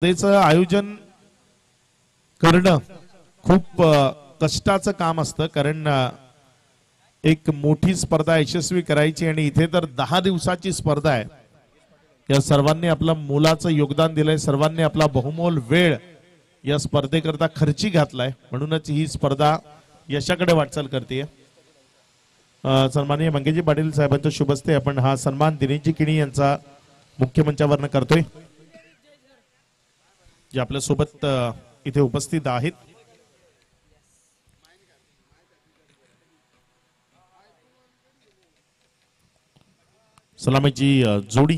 स्पर्धेचं आयोजन करणं खूप कष्टाचं काम असतं, कारण एक मोठी स्पर्धा यशस्वी करायची आणि इथे तर 10 दिवसाची स्पर्धा आहे। या सर्वांनी आपलं मोलाचं योगदान दिलंय, सर्वांनी आपला बहुमोल वेळ या स्पर्धेकरता खर्ची घातलाय, म्हणूनच ही स्पर्धा यशाकडे वाटचाल करते। सन्माननीय मंगेजी पाटील साहेबांच्या शुभ हस्ते आपण हा सन्मान दिनेशजी किणी यांचा मुख्य मंचावरनं करतोय, जे आपल्या सोबत इथे उपस्थित आहेत। सलामीची जोडी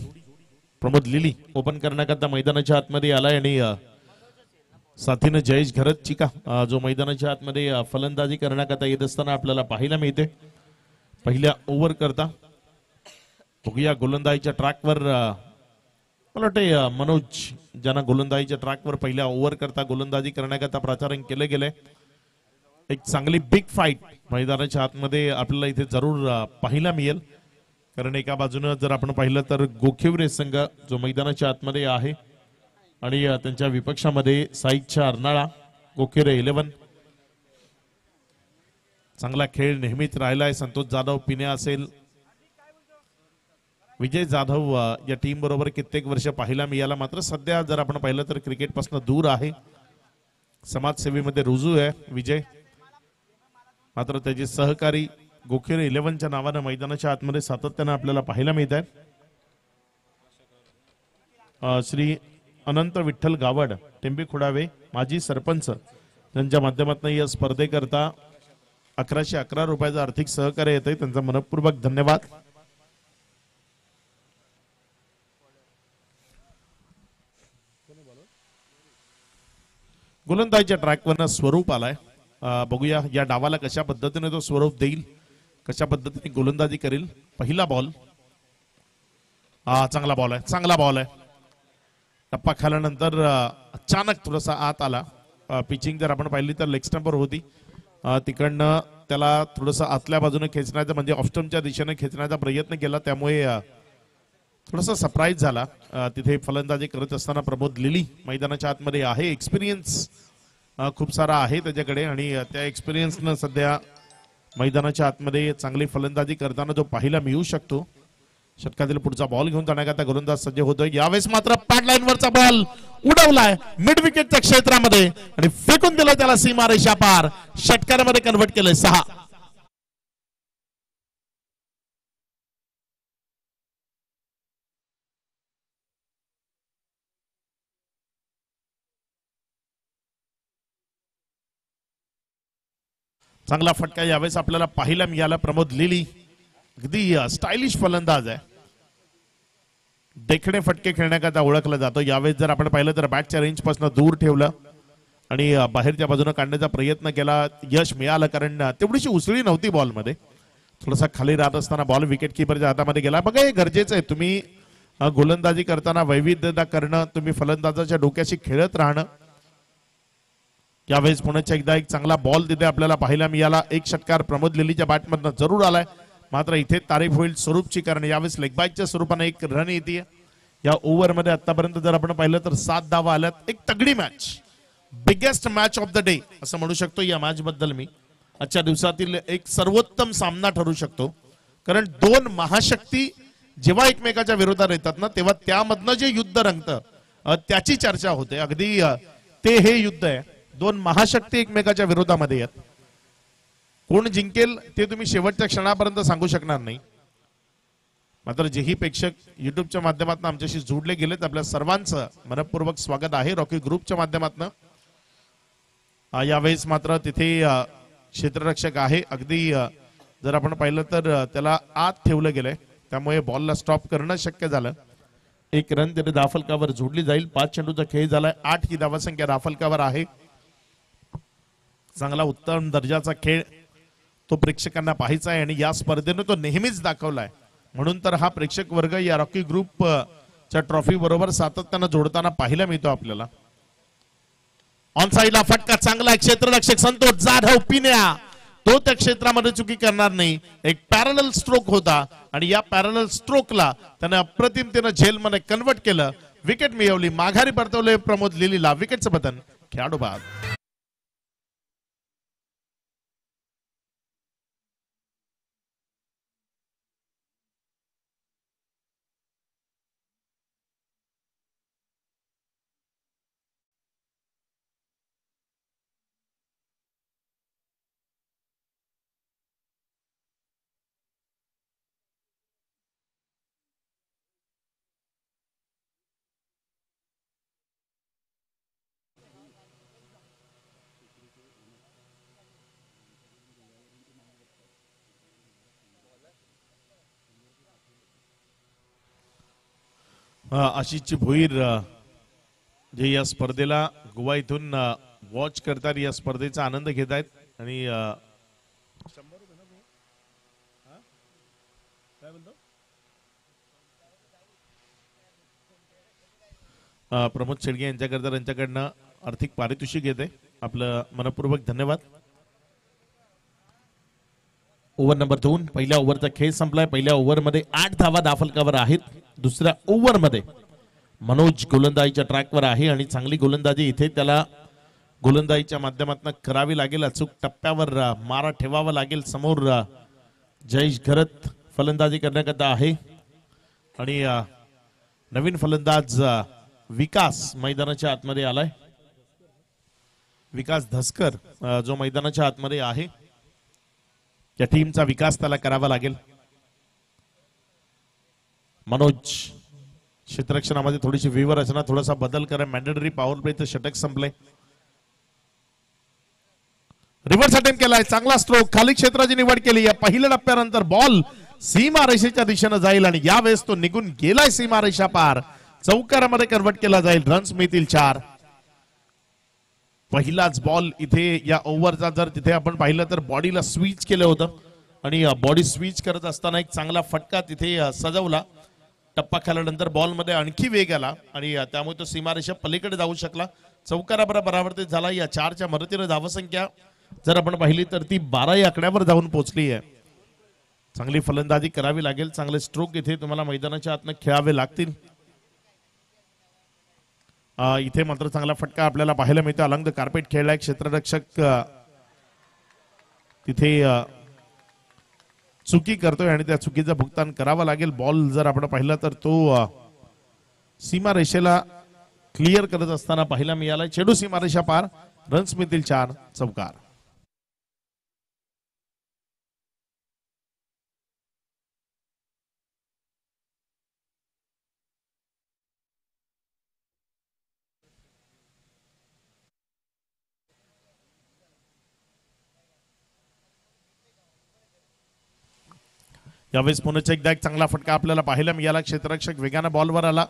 प्रमोद लिली ओपन करण्याकरता मैदानाच्या आतमध्ये आलाय आणि साथीनं जयेश घरत चिका जो मैदानाच्या आतमध्ये फलंदाजी करण्याकरता येत असताना आपल्याला पाहायला मिळते। पहिल्या ओव्हर करता बघूया गोलंदाजीच्या ट्रॅकवर मला वाटते मनोज ज्यांना गोलंदाजीच्या ट्रॅकवर पहिल्या ओव्हर करता गोलंदाजी करण्याकरता प्राचारण केले गेले। एक चांगली बिग फाईट मैदानाच्या आतमध्ये आपल्याला इथे जरूर पाहायला मिळेल, कारण एका बाजूने जर आपण पाहिलं तर गोखिवरे संघ जो मैदानाच्या आतमध्ये आहे आणि त्यांच्या विपक्षामध्ये साईच्या अर्नाळा गोखिवरे 11। चांगला खेळ नेहमीच राहिलाय। संतोष जाधव पिण्या असेल, विजय जाधव या टीम बरोबर कित्येक वर्ष पाहायला मिळाला, मात्र सध्या जर आपण पाहिलं तर क्रिकेट पासून दूर आहे, समाजसेवेमध्ये रुजू आहे विजय। मात्र त्याचे सहकारी गोखिवरे 11च्या नावाने मैदानाच्या आतमध्ये सातत्याने आपल्याला पाहायला मिळत आहे। श्री अनंत विठ्ठल गावड टेंबी खुडावे माजी सरपंच यांच्या माध्यमातून या स्पर्धेकरता 1111 रुपयाचं आर्थिक सहकार्य येत आहे, त्यांचा मनपूर्वक धन्यवाद। गोलंदाजीच्या ट्रॅकवरनं स्वरूप आलाय, बघूया या डावाला कशा पद्धतीने तो स्वरूप देईल, कशा पद्धतीने गोलंदाजी करेल। पहिला बॉल चांगला बॉल आहे, चांगला बॉल आहे। टप्पा खाल्यानंतर अचानक थोडासा आत आला, पिचिंग जर आपण पाहिली तर लेग स्टंपवर होती, तिकडनं त्याला थोडंसं आतल्या बाजूने खेचण्याचा म्हणजे ऑफस्टंपच्या दिशेने खेचण्याचा प्रयत्न केला, त्यामुळे थोडासा सरप्राईज झाला। तिथे फलंदाजी करत असताना प्रमोद लिली मैदानाच्या आतमध्ये आहे, एक्सपिरियन्स खूप सारा आहे त्याच्याकडे आणि त्या एक्सपिरियन्सनं सध्या मैदानाच्या आतमध्ये चांगली फलंदाजी करताना जो पाहायला मिळू शकतो। षटकातील पुढचा बॉल घेऊन जाण्याकरता गोलंदाज सज्ज होतोय, यावेळेस मात्र पॅड लाईन वरचा बॉल उडवलाय मिड विकेटच्या क्षेत्रामध्ये आणि फेकून दिला त्याला सीमारेषा पार, षटकारामध्ये कन्व्हर्ट केलंय 6। चांगला फटका यावेळेस आपल्याला पाहायला मिळाला। प्रमोद लिली अगदी स्टायलिश फलंदाज आहे, देखणे फटके खेळण्याकरता ओळखला जातो। यावेळेस जर आपण पाहिलं तर बॅटच्या रेंज पासून दूर ठेवलं आणि बाहेरच्या बाजूने काढण्याचा प्रयत्न केला, यश मिळालं, कारण तेवढीशी उसळी नव्हती बॉलमध्ये, थोडासा खाली राहत असताना बॉल विकेट किपरच्या हातामध्ये गेला। बघा हे गरजेचं आहे, तुम्ही गोलंदाजी करताना वैविध्यता करणं, तुम्ही फलंदाजाच्या डोक्याशी खेळत राहणं। यावेळेस पुण्याच्या एकदा एक चांगला बॉल तिथे आपल्याला पाहायला मिळाला, एक षटकार प्रमोद लिलीच्या बॅटमधनं जरूर आलाय, मात्र इथे तारीफ होईल स्वरूपची, कारण यावेळेस लेग बायच्या स्वरूपाने एक रन येते। या ओव्हरमध्ये आतापर्यंत जर आपण पाहिलं तर 7 धावा आल्यात, एक तगडी match, biggest match of the day असं म्हणू शकतो या मॅच बद्दल मी। आजच्या दिवसातील एक सर्वोत्तम सामना ठरू शकतो, कारण दोन महाशक्ती जेव्हा एकमेकाच्या विरोधात येतात ना, तेव्हा त्यामधनं जे युद्ध रंगतं त्याची चर्चा होते। अगदी ते हे युद्ध आहे, दोन महाशक्ती एकमेकाच्या विरोधामध्ये आहेत, कोण जिंकेल ते तुम्ही शेवटच्या क्षणापर्यंत सांगू शकणार नाही। मात्र जेही प्रेक्षक युट्यूबच्या माध्यमातून आमच्याशी जोडले गेलेत, आपल्या सर्वांचं मनपूर्वक स्वागत आहे रॉकी ग्रुपच्या माध्यमातून। यावेळेस मात्र तिथे क्षेत्ररक्षक आहे, अगदी जर आपण पाहिलं तर त्याला आत ठेवलं गेलंय, त्यामुळे बॉलला स्टॉप करणं शक्य झालं। एक रन तिथे धावफलकावर जोडली जाईल। 5 चेंडूचा खेळ झालाय, 8 ही धावसंख्या धावफलकावर आहे। चांगला उत्तम दर्जाचा खेळ तो प्रेक्षकांना पाहायचा आहे आणि या स्पर्धेने तो नेहमीच दाखवलाय, म्हणून तर हा प्रेक्षक वर्ग या रॉकी ग्रुपच्या ट्रॉफी बरोबर सातत्याने जोडताना पाहायला मिळतो आपल्याला। ऑन साइडला फटका चांगला, क्षेत्ररक्षक संतोष जाधव पिण्या तो त्या क्षेत्रामध्ये चुकी करणार नाही, एक पॅरलल स्ट्रोक होता आणि या पॅरलल स्ट्रोकला त्याने अप्रतिमतेने झेलमध्ये कन्वर्ट केलं, विकेट मिळवली. माघारी परतवले प्रमोद लिलीला. विकेटचं पतन. खेळाडू बाद. आशिषची भोईर जे या स्पर्धेला गोवा इथून वॉच करतात, या स्पर्धेचा आनंद घेत आहेत. आणि प्रमोद शेडगे यांच्याकरता त्यांच्याकडनं आर्थिक पारितोषिक येते. आपलं मनपूर्वक धन्यवाद. Over number 2. पहिल्या ओव्हरचा खेळ संपलाय. पहिल्या ओव्हरमध्ये 8 धावा दाफलकावर आहेत. दुसऱ्या ओव्हरमध्ये मनोज गोलंदाजीच्या ट्रॅकवर आहे आणि चांगली गोलंदाजी इथे त्याला गोलंदाजीच्या माध्यमातून करावी लागेल. अचूक टप्प्यावर मारा ठेवावा लागेल. समोर जयेश घरत फलंदाजी करण्याकरता आहे आणि नवीन फलंदाज विकास मैदानाच्या आतमध्ये आलाय. विकास धसकर जो मैदानाच्या आतमध्ये आहे, या टीमचा विकास त्याला करावा लागेल. मनोज क्षेत्ररक्षणामध्ये थोडीशी व्यूहरचना, थोडासा बदल करा. मॅन्डेटरी पॉवर प्लेचं षटक संपले. रिव्हर्स अटेम्प्ट केलाय. चांगला स्ट्रोक. खाली क्षेत्राची निवड केली. या पहिल्या टप्प्यानंतर बॉल सीमा रेषेच्या दिशेने जाईल आणि यावेळेस तो निघून गेलाय सीमा रेषा पार. चौकारामध्ये कन्वर्ट केला जाईल. रन्स मिळतील 4. पहिलाच बॉल इथे या ओव्हरचा जर तिथे आपण पाहिलं तर बॉडीला स्विच केलं होतं आणि बॉडी स्विच करत असताना एक चांगला फटका तिथे सजवला. टप्पा खाल्यानंतर बॉलमध्ये आणखी वेग आला आणि त्यामुळे तो सीमारेषा पलीकडे जाऊ शकला. चौकाराबरोबर परावर्तित झाला. या 4च्या मदतीने धावसंख्या जर आपण पाहिली तर ती 12 या आकड्यावर जाऊन पोहोचली आहे. चांगली फलंदाजी करावी लागेल. चांगले स्ट्रोक इथे तुम्हाला मैदानाच्या आतनं खेळावे लागतील. इथे मात्र चांगला फटका आपल्याला पाहायला मिळतो. अलंग द कार्पेट खेळलाय. क्षेत्ररक्षक तिथे चुकी करतोय आणि त्या चुकीचं भुगतान करावं लागेल. बॉल जर आपण पाहिलं तर तो सीमा रेषेला क्लिअर करत असताना पाहायला मिळाला. चेडू सीमा रेषा पार. रन्स मिळतील 4. चौकार. यावेळेस पुन्हा एकदा एक चांगला फटका आपल्याला पाहायला मिळाला. क्षेत्ररक्षक वेगानं बॉलवर आला.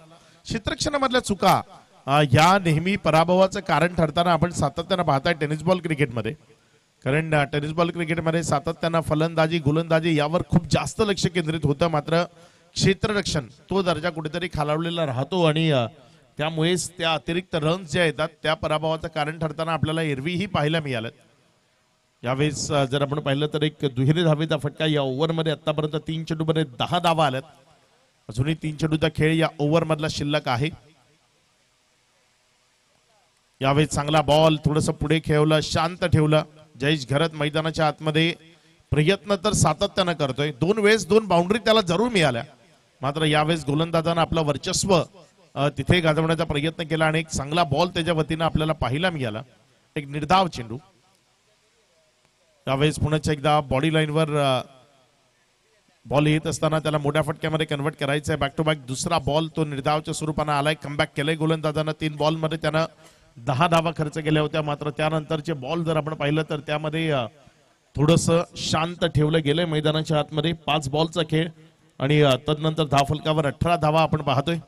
क्षेत्ररक्षणामधल्या चुका या नेहमी पराभवाचं कारण ठरताना आपण सातत्यानं पाहताय टेनिस बॉल क्रिकेटमध्ये. कारण टेनिस बॉल क्रिकेटमध्ये सातत्यानं फलंदाजी गोलंदाजी यावर खूप जास्त लक्ष केंद्रित होतं. मात्र क्षेत्ररक्षण तो दर्जा कुठेतरी खालावलेला राहतो आणि त्यामुळेच त्या अतिरिक्त रन्स ज्या येतात त्या पराभवाचं कारण ठरताना आपल्याला एरवीही पाहायला मिळालं. यावेळेस जर आपण पाहिलं तर एक दुहेरी धावेचा फटका. या ओव्हरमध्ये आतापर्यंत 3 चेंडूमध्ये 10 धावा आल्यात. अजूनही 3 चेंडूचा खेळ या ओव्हर मधला शिल्लक आहे. यावेळेस चांगला बॉल थोडंसं पुढे खेळवलं, शांत ठेवलं. जयेश घरत मैदानाच्या आतमध्ये प्रयत्न तर सातत्यानं करतोय. 2 वेळेस 2 बाउंड्री त्याला जरूर मिळाल्या. मात्र यावेळेस गोलंदाजानं आपलं वर्चस्व तिथे गाजवण्याचा प्रयत्न केला आणि एक चांगला बॉल त्याच्या वतीनं आपल्याला पाहायला मिळाला. एक निर्धाव चेंडू. त्यावेळेस पुन्हा एकदा बॉडी लाईनवर बॉल येत असताना त्याला मोठ्या फटक्यामध्ये कन्वर्ट करायचं आहे. बॅक टू बॅक दुसरा बॉल तो निर्धावच्या स्वरूपानं आलाय. कमबॅक केलंय गोलंदाजानं. 3 बॉलमध्ये त्यानं 10 धावा खर्च केल्या होत्या. मात्र त्यानंतरचे बॉल जर आपण पाहिलं तर त्यामध्ये थोडंसं शांत ठेवलं गेलंय मैदानाच्या आतमध्ये. 5 बॉलचा खेळ आणि तदनंतर धावफलकावर 18 धावा आपण पाहतोय.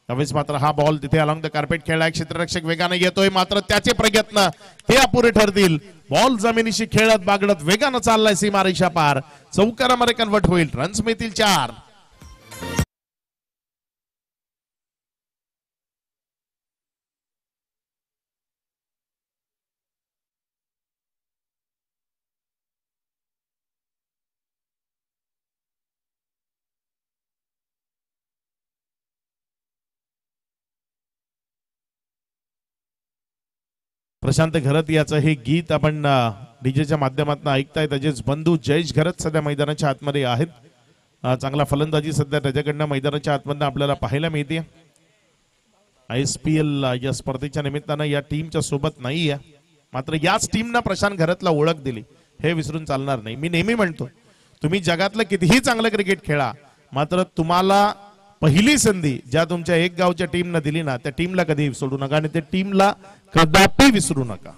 त्यावेळेस मात्र हा बॉल तिथे अलॉंग द कार्पेट खेळलाय. क्षेत्ररक्षक वेगाने येतोय मात्र त्याचे प्रयत्न ते अपुरे ठरतील. बॉल जमिनीशी खेळत बागडत वेगानं चाललाय सीमारेषा पार. चौकारामध्ये कन्वर्ट होईल. रन्स मिळतील 4. प्रशांत घरत याचं हे गीत आपण डीजेच्या माध्यमातून ऐकताय. त्याचेच बंधू जयेश घरत सध्या मैदानाच्या आतमध्ये आहेत. चांगला फलंदाजी सध्या त्याच्याकडनं मैदानाच्या आतमधनं आपल्याला पाहायला मिळते. ISPL या स्पर्धेच्या निमित्तानं या टीमच्या सोबत नाही आहे, मात्र याच टीमनं प्रशांत घरतला ओळख दिली हे विसरून चालणार नाही. मी नेहमी म्हणतो तुम्ही जगातलं कितीही चांगलं क्रिकेट खेळा, मात्र तुम्हाला पहिली संधी ज्या तुमच्या एक गावच्या टीमनं दिली ना, त्या टीमला कधी सोडू नका आणि त्या टीमला कदापि विसरू नका.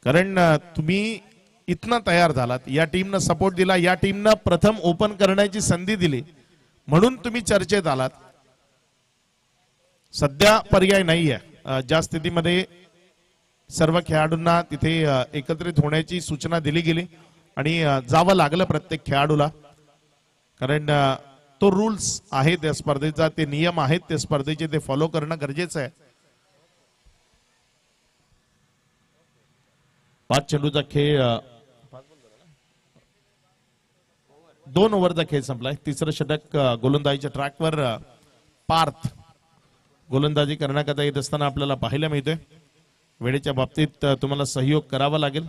कारण तुम्ही इतना तयार झालात, या टीमनं सपोर्ट दिला, या टीमनं प्रथम ओपन करण्याची संधी दिली म्हणून तुम्ही चर्चेत आलात. सध्या पर्याय नाही आहे. ज्या स्थितीमध्ये सर्व खेळाडूंना तिथे एकत्रित होण्याची सूचना दिली गेली आणि जावं लागलं प्रत्येक खेळाडूला, कारण तो रूल्स आहे त्या स्पर्धेचा, ते नियम आहेत त्या स्पर्धेचे, ते फॉलो करणं गरजेचं आहे. 5 चेंडूचा खेळ, 2 ओव्हरचा खेळ संपलाय. तिसरं षटक गोलंदाजीच्या ट्रॅकवर पार्थ गोलंदाजी करण्याकरता येत असताना आपल्याला पाहायला मिळतोय. वेळेच्या बाबतीत तुम्हाला सहयोग करावा लागेल.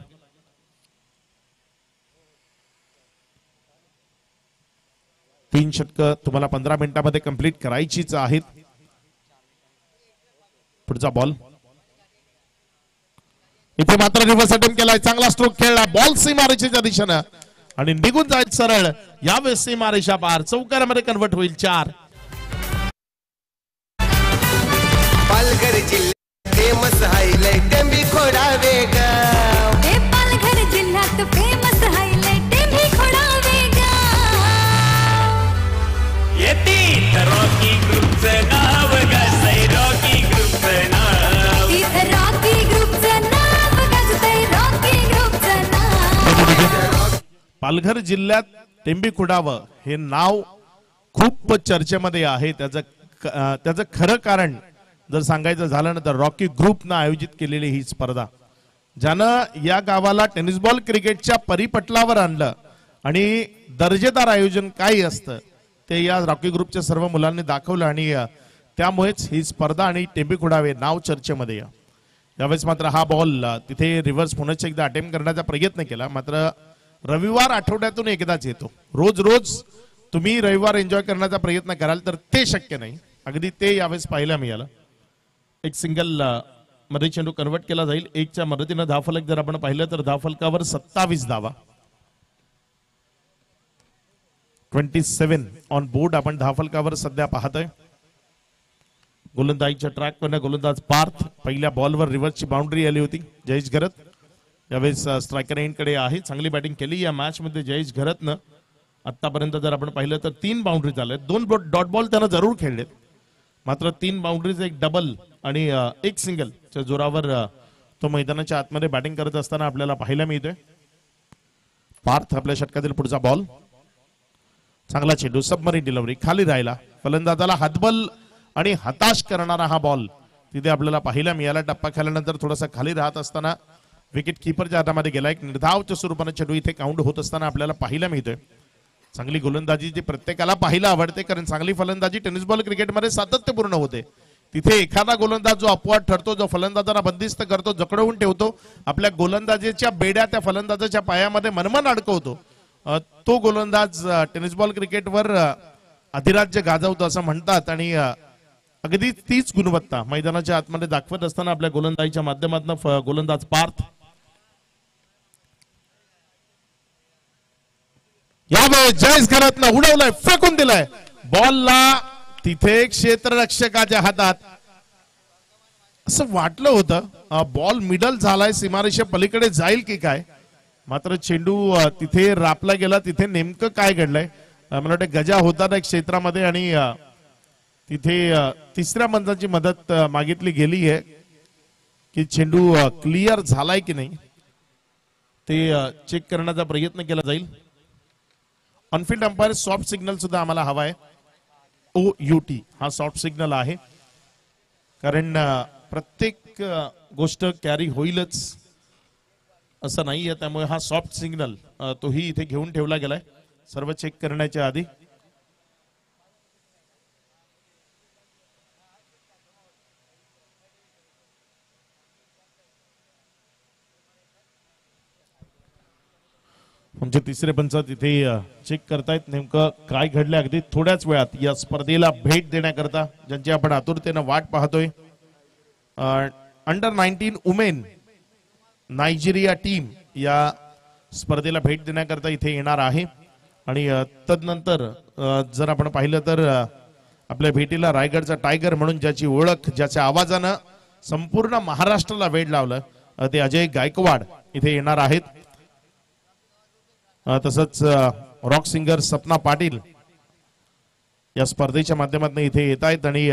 तीन षटकं तुम्हाला 15 मिनिटांमध्ये कंप्लीट करायचीच आहेत. पुढचा बॉल इथे मात्र रिव्हर्स अटेम्प्ट केलाय. चांगला स्ट्रोक खेळला, बॉल सीमारेषेच्या दिशेनं आणि निघून जायचं सरळ. यावेळेस सीमारेषा पार, चौकारामध्ये कन्वर्ट होईल. 4. पालघर जिल्ह्यात फेमस हायलाइट टेंबी खोडावे गाव. हे पालघर जिल्ह्यात फेमस हायलाइट टेंबी खोडावे गाव. येती रॉकी ग्रुपचं नाव गाजतंय, रॉकी ग्रुपचं नाव. इथं रॉकी ग्रुपचं नाव गाजतंय, रॉकी ग्रुपचं नाव. पालघर जिल्ह्यात टेंबी खुडावं हे नाव खूप चर्चेमध्ये आहे. त्याचं खरं कारण जर सांगायचं झालं ना, तर रॉकी ग्रुपनं आयोजित केलेली ही स्पर्धा, ज्यानं या गावाला टेनिस बॉल क्रिकेटच्या परिपटलावर आणलं आणि दर्जेदार आयोजन काय असतं ते या रॉकी ग्रुपच्या सर्व मुलांनी दाखवलं आणि त्यामुळेच ही स्पर्धा आणि टेंबी खुडावे नाव चर्चेमध्ये. यावेळेस मात्र हा बॉल तिथे रिव्हर्स पुन्हा एकदा अटेम्प्ट करण्याचा प्रयत्न केला, मात्र रविवार आठवड्यातून एकदाच येतो. रोज रोज तुम्ही रविवार एन्जॉय करण्याचा प्रयत्न कराल तर ते शक्य नाही. अगदी ते यावेळेस पाहायला मिळालं. एक सिंगल मध्ये चेंडू कन्वर्ट केला जाईल. 1च्या मदतीनं धावफलक जर आपण पाहिलं तर धावफलकावर 27 धावा, 27 ऑन बोर्ड आपण धावफलकावर सध्या पाहतोय. गोलंदाजीच्या ट्रॅकवर गोलंदाज पार्थ, पहिल्या बॉलवर रिव्हर्सची बाउंड्री आली होती. जयेश घरत यावेळेस स्ट्रायकर एंडकडे आहे. चांगली बॅटिंग केली या मॅच मध्ये जयेश घरतनं. आतापर्यंत जर आपण पाहिलं तर 3 बाउंड्री झाल्या. 2 डॉट बॉल त्यानं जरूर खेळलेत, मात्र 3 बाउंड्रीज, 1 डबल आणि 1 सिंगलच्या जोरावर तो मैदानाच्या आतमध्ये बॅटिंग करत असताना आपल्याला पाहायला मिळतोय. पार्थ आपल्या षटकातील पुढचा बॉल, चांगला चेंडू, सबमरीन डिलिव्हरी, खाली राहिला. फलंदाजाला हातबल आणि हताश करणारा हा बॉल तिथे आपल्याला पाहायला मिळाला. टप्पा खेळल्यानंतर थोडासा खाली राहत असताना विकेट किपरच्या हातामध्ये गेला. एक निर्धावच्या स्वरूपाने चेंडू इथे काउंट होत असताना आपल्याला पाहायला मिळतोय. चांगली गोलंदाजी जी प्रत्येकाला पाहायला आवडते, कारण चांगली फलंदाजी टेनिस बॉल क्रिकेटमध्ये सातत्यपूर्ण होते. तिथे एखादा गोलंदाज जो अपवाद ठरतो, जो फलंदाजांना बंदिस्त करतो, जखडवून ठेवतो, आपल्या गोलंदाजीच्या बेड्या त्या फलंदाजाच्या पायामध्ये मनमन अडकवतो, तो गोलंदाज टेनिस बॉल क्रिकेटवर अधिराज्य गाजवतो असं म्हणतात. आणि अगदी तीच गुणवत्ता मैदानाच्या आतमध्ये दाखवत असताना आपल्या गोलंदाजीच्या माध्यमातून गोलंदाज पार्थ यावेळेस जयेश घरतनं उडवलंय, फेकून दिलंय बॉलला. तिथे क्षेत्ररक्षकाच्या हातात असं वाटलं होतं बॉल मिडल झालाय, सीमारेषे पलीकडे जाईल की काय, मात्र चेंडू तिथे रापला गेला. तिथे नेमकं काय घडलंय, मला वाटतं गजा होता ना क्षेत्रामध्ये आणि तिथे तिसऱ्या पंचाची मदत मागितली गेली आहे की चेंडू क्लिअर झालाय की नाही ते चेक करण्याचा प्रयत्न केला जाईल. ऑनफिल्ड अंपायर सॉफ्ट सिग्नल सुद्धा आम्हाला हवा आहे. OUT हा सॉफ्ट सिग्नल आहे, कारण प्रत्येक गोष्ट कॅरी होईलच असं नाहीये, त्यामुळे हा सॉफ्ट सिग्नल तोही इथे घेऊन ठेवला गेलाय सर्व चेक करण्याच्या आधी. आमचे तिसरे पंच तिथे चेक करतायत नेमकं काय घडलं अगदी थोड्याच वेळात या स्पर्धेला भेट देण्याकरता ज्यांची आपण आतुरतेनं वाट पाहतोय. अंडर 19 वुमेन नायजेरिया टीम या स्पर्धेला भेट देण्याकरता इथे येणार आहे. आणि तदनंतर जर आपण पाहिलं तर आपल्या भेटीला रायगडचा टायगर म्हणून ज्याची ओळख ज्याच्या आवाजानं संपूर्ण महाराष्ट्राला वेड लावलं ते अजय गायकवाड इथे येणार आहेत. तसंच रॉक सिंगर सपना पाटील या स्पर्धेच्या माध्यमातून इथे येत आहेत. आणि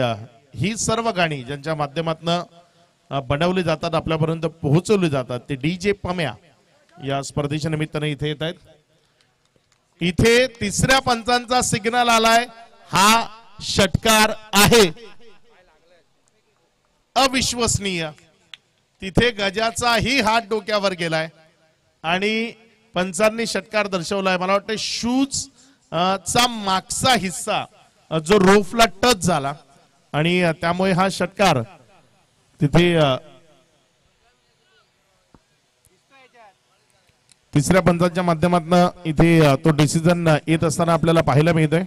ही सर्व गाणी ज्यांच्या माध्यमातून बनवली जातात आपल्यापर्यंत पोहोचवली जातात ते DJ पम्या या स्पर्धेच्या निमित्ताने इथे येत आहेत. इथे तिसऱ्या पंचांचा सिग्नल आलाय. हा षटकार आहे अविश्वसनीय. तिथे गजाचाही हात डोक्यावर गेलाय आणि पंचांनी षटकार दर्शवलाय. मला वाटतं शूज चा मागचा हिस्सा जो रोफला टच झाला आणि त्यामुळे हा षटकार तिथे तिसऱ्या पंचांच्या माध्यमातून इथे तो डिसिजन येत असताना आपल्याला पाहायला मिळतोय.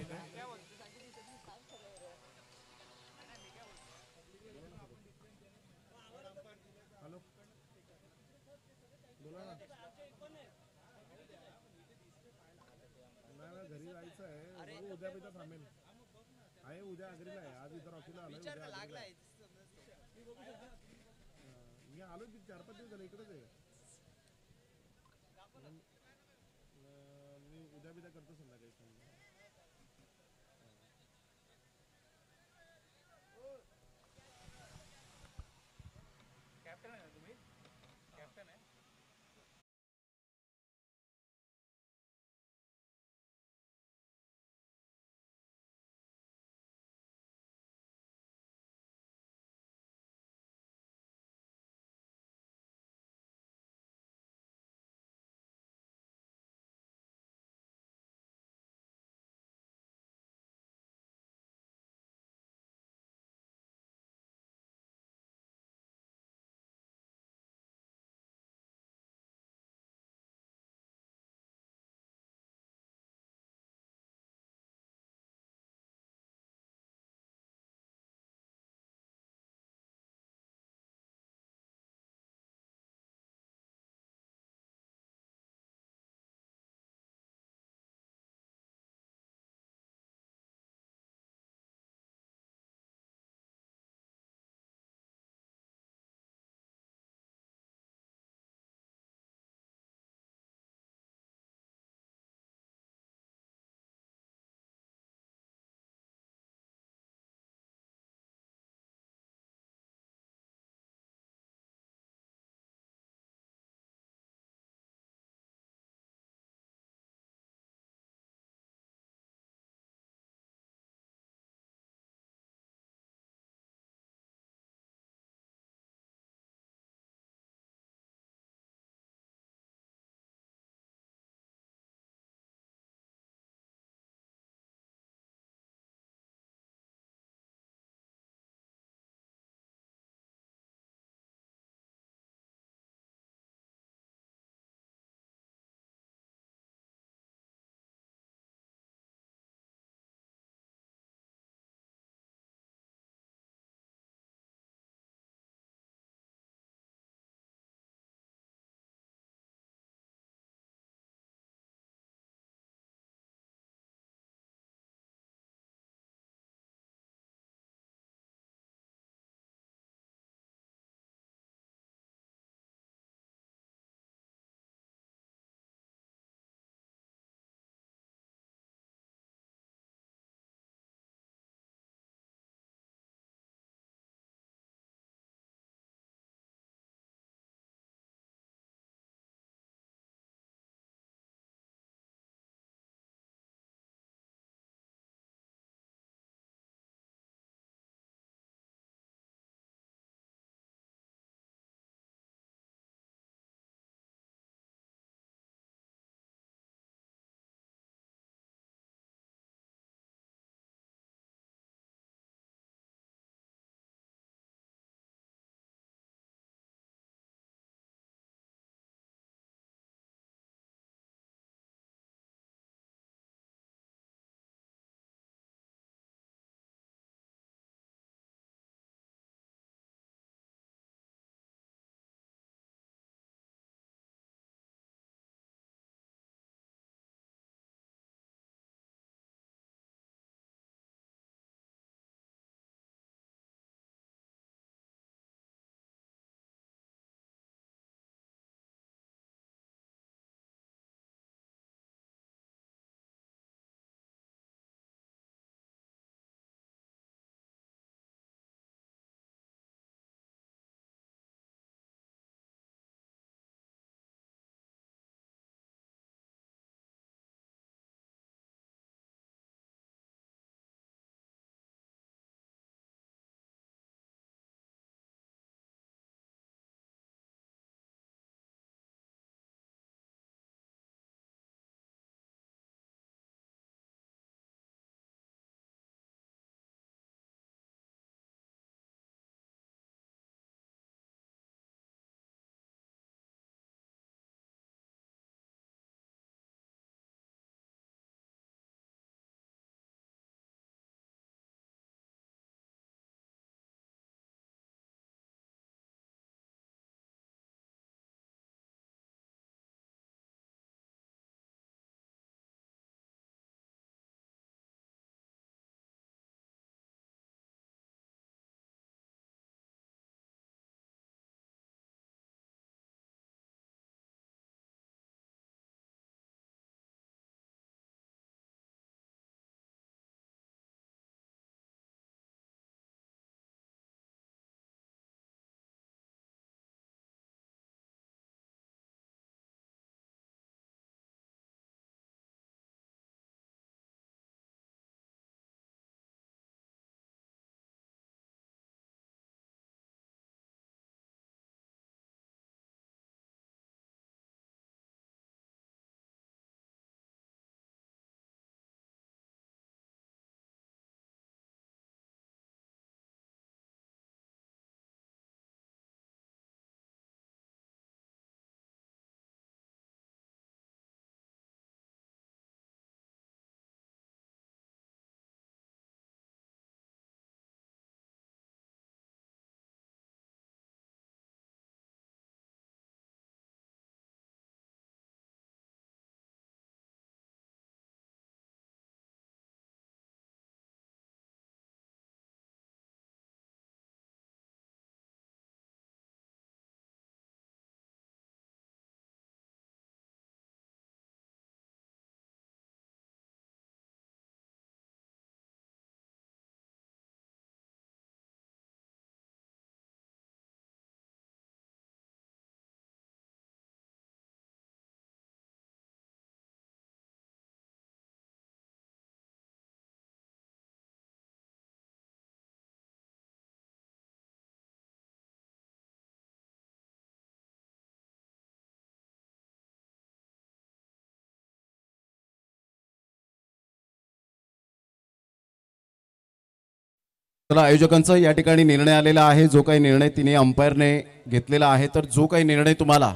चला आयोजकांचा या ठिकाणी निर्णय आलेला आहे. जो काही निर्णय तिने अंपायरने घेतलेला आहे, तर जो काही निर्णय तुम्हाला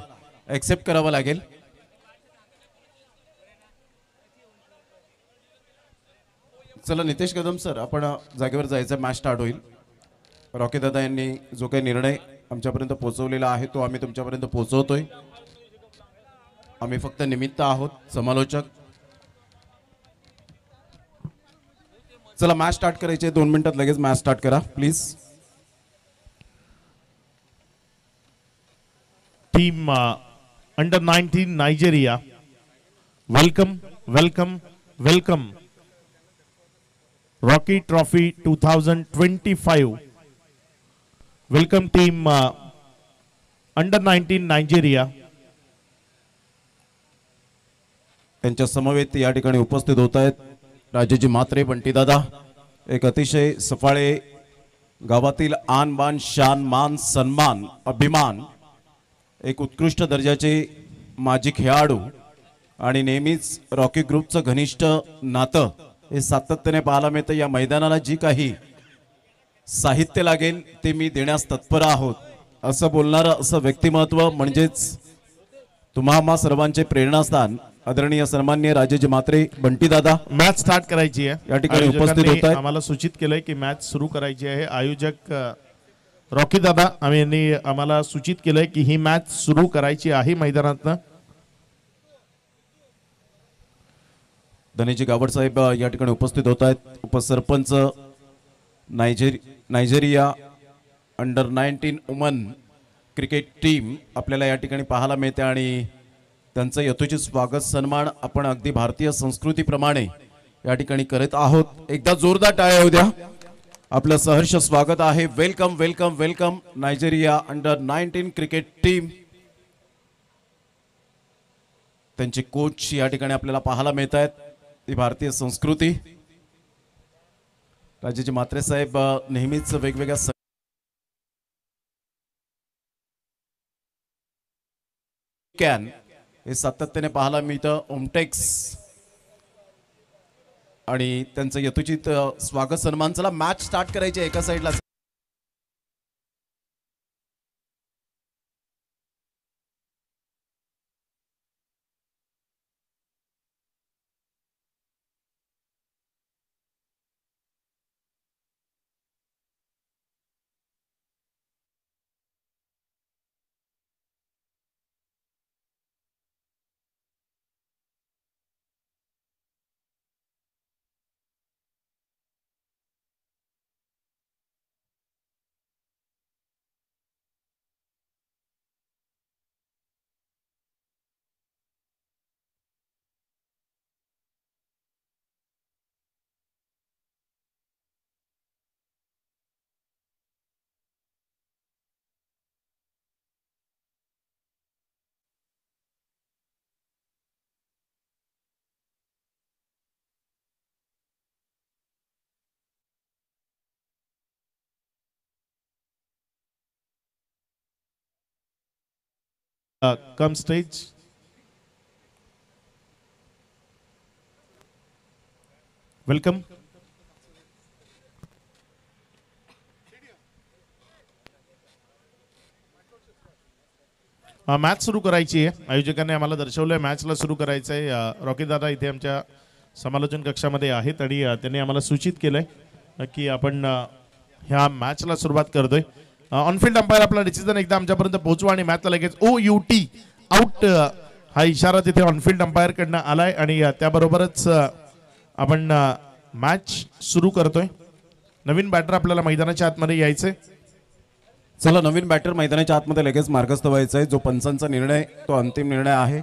ऍक्सेप्ट करावा लागेल. चला नितेश कदम सर, आपण जागेवर जायचं, मॅच स्टार्ट होईल. रॉकी दादा यांनी जो काही निर्णय आमच्यापर्यंत पोहोचवलेला आहे तो आम्ही तुमच्यापर्यंत पोहोचवतोय. आम्ही फक्त निमित्त आहोत, समालोचक. चला मॅच स्टार्ट करायचे, 2 मिनिटात लगेच मॅच स्टार्ट करा please. Team under 19 Nigeria, welcome welcome welcome. Rocky trophy 2025. Welcome team under 19 Nigeria. त्यांच्या समवेत या ठिकाणी उपस्थित होत आहेत राजेजी म्हात्रे, बंटी दादा. एक अतिशय सफाळे गावातील आन बान शान मान सन्मान अभिमान, एक उत्कृष्ट दर्जाचे माजी खेळाडू आणि नेहमीच रॉकी ग्रुपचं घनिष्ठ नातं हे सातत्याने पाहायला मिळतं. या मैदानाला जी काही साहित्य लागेल ते मी देण्यास तत्पर आहोत असं बोलणारं असं व्यक्तिमत्व म्हणजेच तुम्हा सर्वांचे प्रेरणास्थान आदरणीय सन्माननीय राजेजी म्हात्रे, बंटी दादा. मॅच स्टार्ट करायची आहे. या ठिकाणी उपस्थित होत आहेत. आम्हाला सूचित केलंय की मॅच सुरू करायची आहे. आयोजक रॉकी दादा यांनी आम्हाला सूचित केलंय की ही मॅच सुरू करायची आहे मैदानातनं. धनेजी गावड साहेब या ठिकाणी उपस्थित होत आहेत. उपसरपंच Nigeria under 19 woman cricket team आपल्याला या ठिकाणी पाहायला मिळते आणि त्यांचं यथोचित स्वागत सन्मान आपण अगदी भारतीय संस्कृतीप्रमाणे या ठिकाणी करत आहोत. एकदा जोरदार टाळ्या होऊ द्या. आपलं सहर्ष स्वागत आहे. Welcome welcome welcome Nigeria under 19 cricket team. त्यांचे कोच या ठिकाणी आपल्याला पाहायला मिळत आहेत. ती भारतीय संस्कृती. राजेजी म्हात्रे साहेब नेहमीच वेगवेगळ्या कॅन हे सातत्याने पाहायला मिळतं. ओमटेक्स आणि त्यांचं यथोचित स्वागत सन्मान. चला मॅच स्टार्ट करायची एका साईडला. Come stage. Welcome. मॅच सुरू करायची आहे. आयोजकांनी आम्हाला दर्शवलंय मॅचला सुरू करायचं आहे. रॉकी दादा इथे आमच्या समालोचन कक्षामध्ये आहेत आणि त्यांनी आम्हाला सूचित केलंय की आपण ह्या मॅचला सुरुवात करतोय. ऑनफिल्ड अंपायर आपला डिसिजन एकदा आमच्यापर्यंत पोहोचवा आणि मॅचला लगेच OUT आउट हा इशारा तिथे ऑनफिल्ड अंपायर कडनं आलाय आणि त्याबरोबरच आपण मॅच सुरू करतोय. नवीन बॅटर आपल्याला मैदानाच्या आतमध्ये यायचंय. चला नवीन बॅटर मैदानाच्या आतमध्ये लगेच मार्गस्थ व्हायचा आहे. जो पंचांचा निर्णय तो अंतिम निर्णय आहे.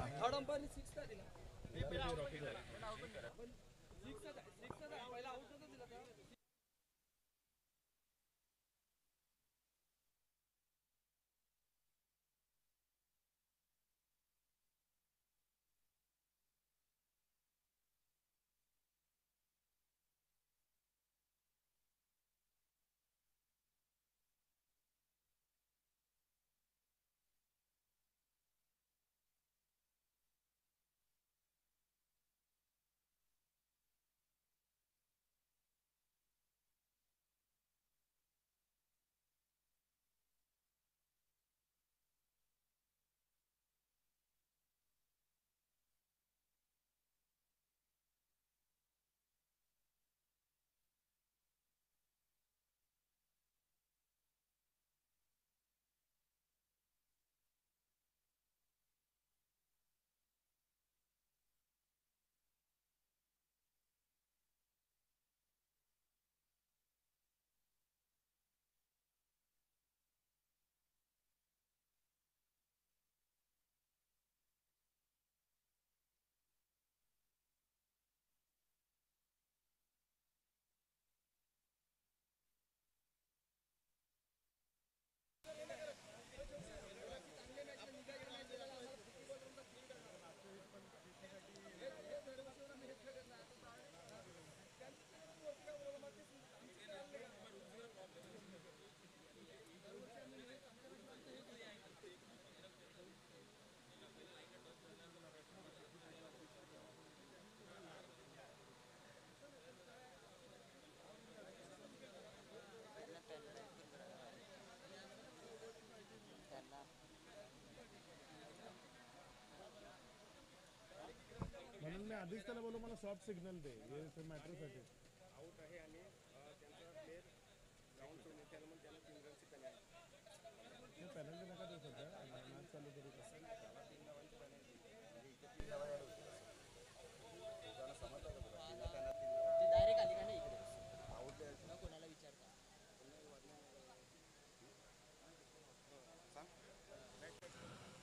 आधीच त्याला बोलू मला सॉफ्ट सिग्नल दे मॅट्रोसाठी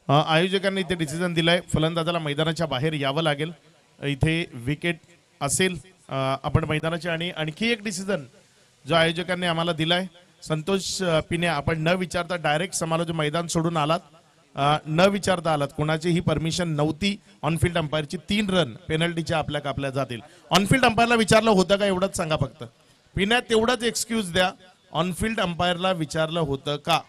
आयोजकांनी इथे डिसिजन दिलाय फलंदाजाला मैदानाच्या बाहेर यावं लागेल इथे विकेट असेल आपण मैदानाच्या आणि आणखी एक डिसिजन जो आयोजकांनी आम्हाला दिलाय संतोष पिने आपण न विचारता डायरेक्ट समालोचक मैदान सोडून आलात न विचारता आलात कोणाची ही परमिशन नव्हती ऑनफिल्ड अंपायरची 3 रन पेनल्टीच्या आपल्या कापल्या जातील ऑनफिल्ड अंपायरला विचारलं होतं का एवढंच सांगा फक्त पिण्या तेवढाच एक्सक्यूज द्या ऑनफिल्ड अंपायरला विचारलं होतं का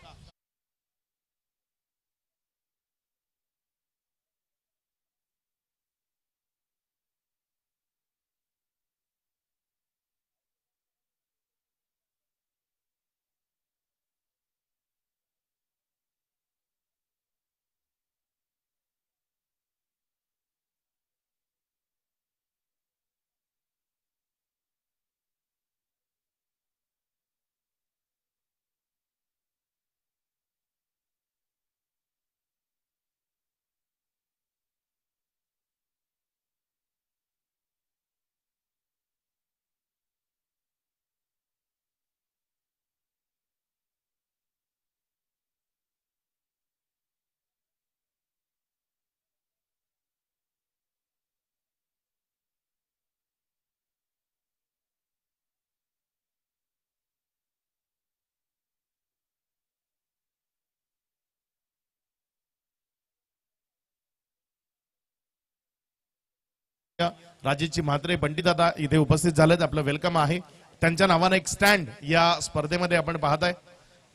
राजेशजी म्हात्रे बंटीदादा इथे उपस्थित झालेत आपलं वेलकम आहे त्यांच्या नावाने एक स्टँड या स्पर्धेमध्ये आपण पाहताय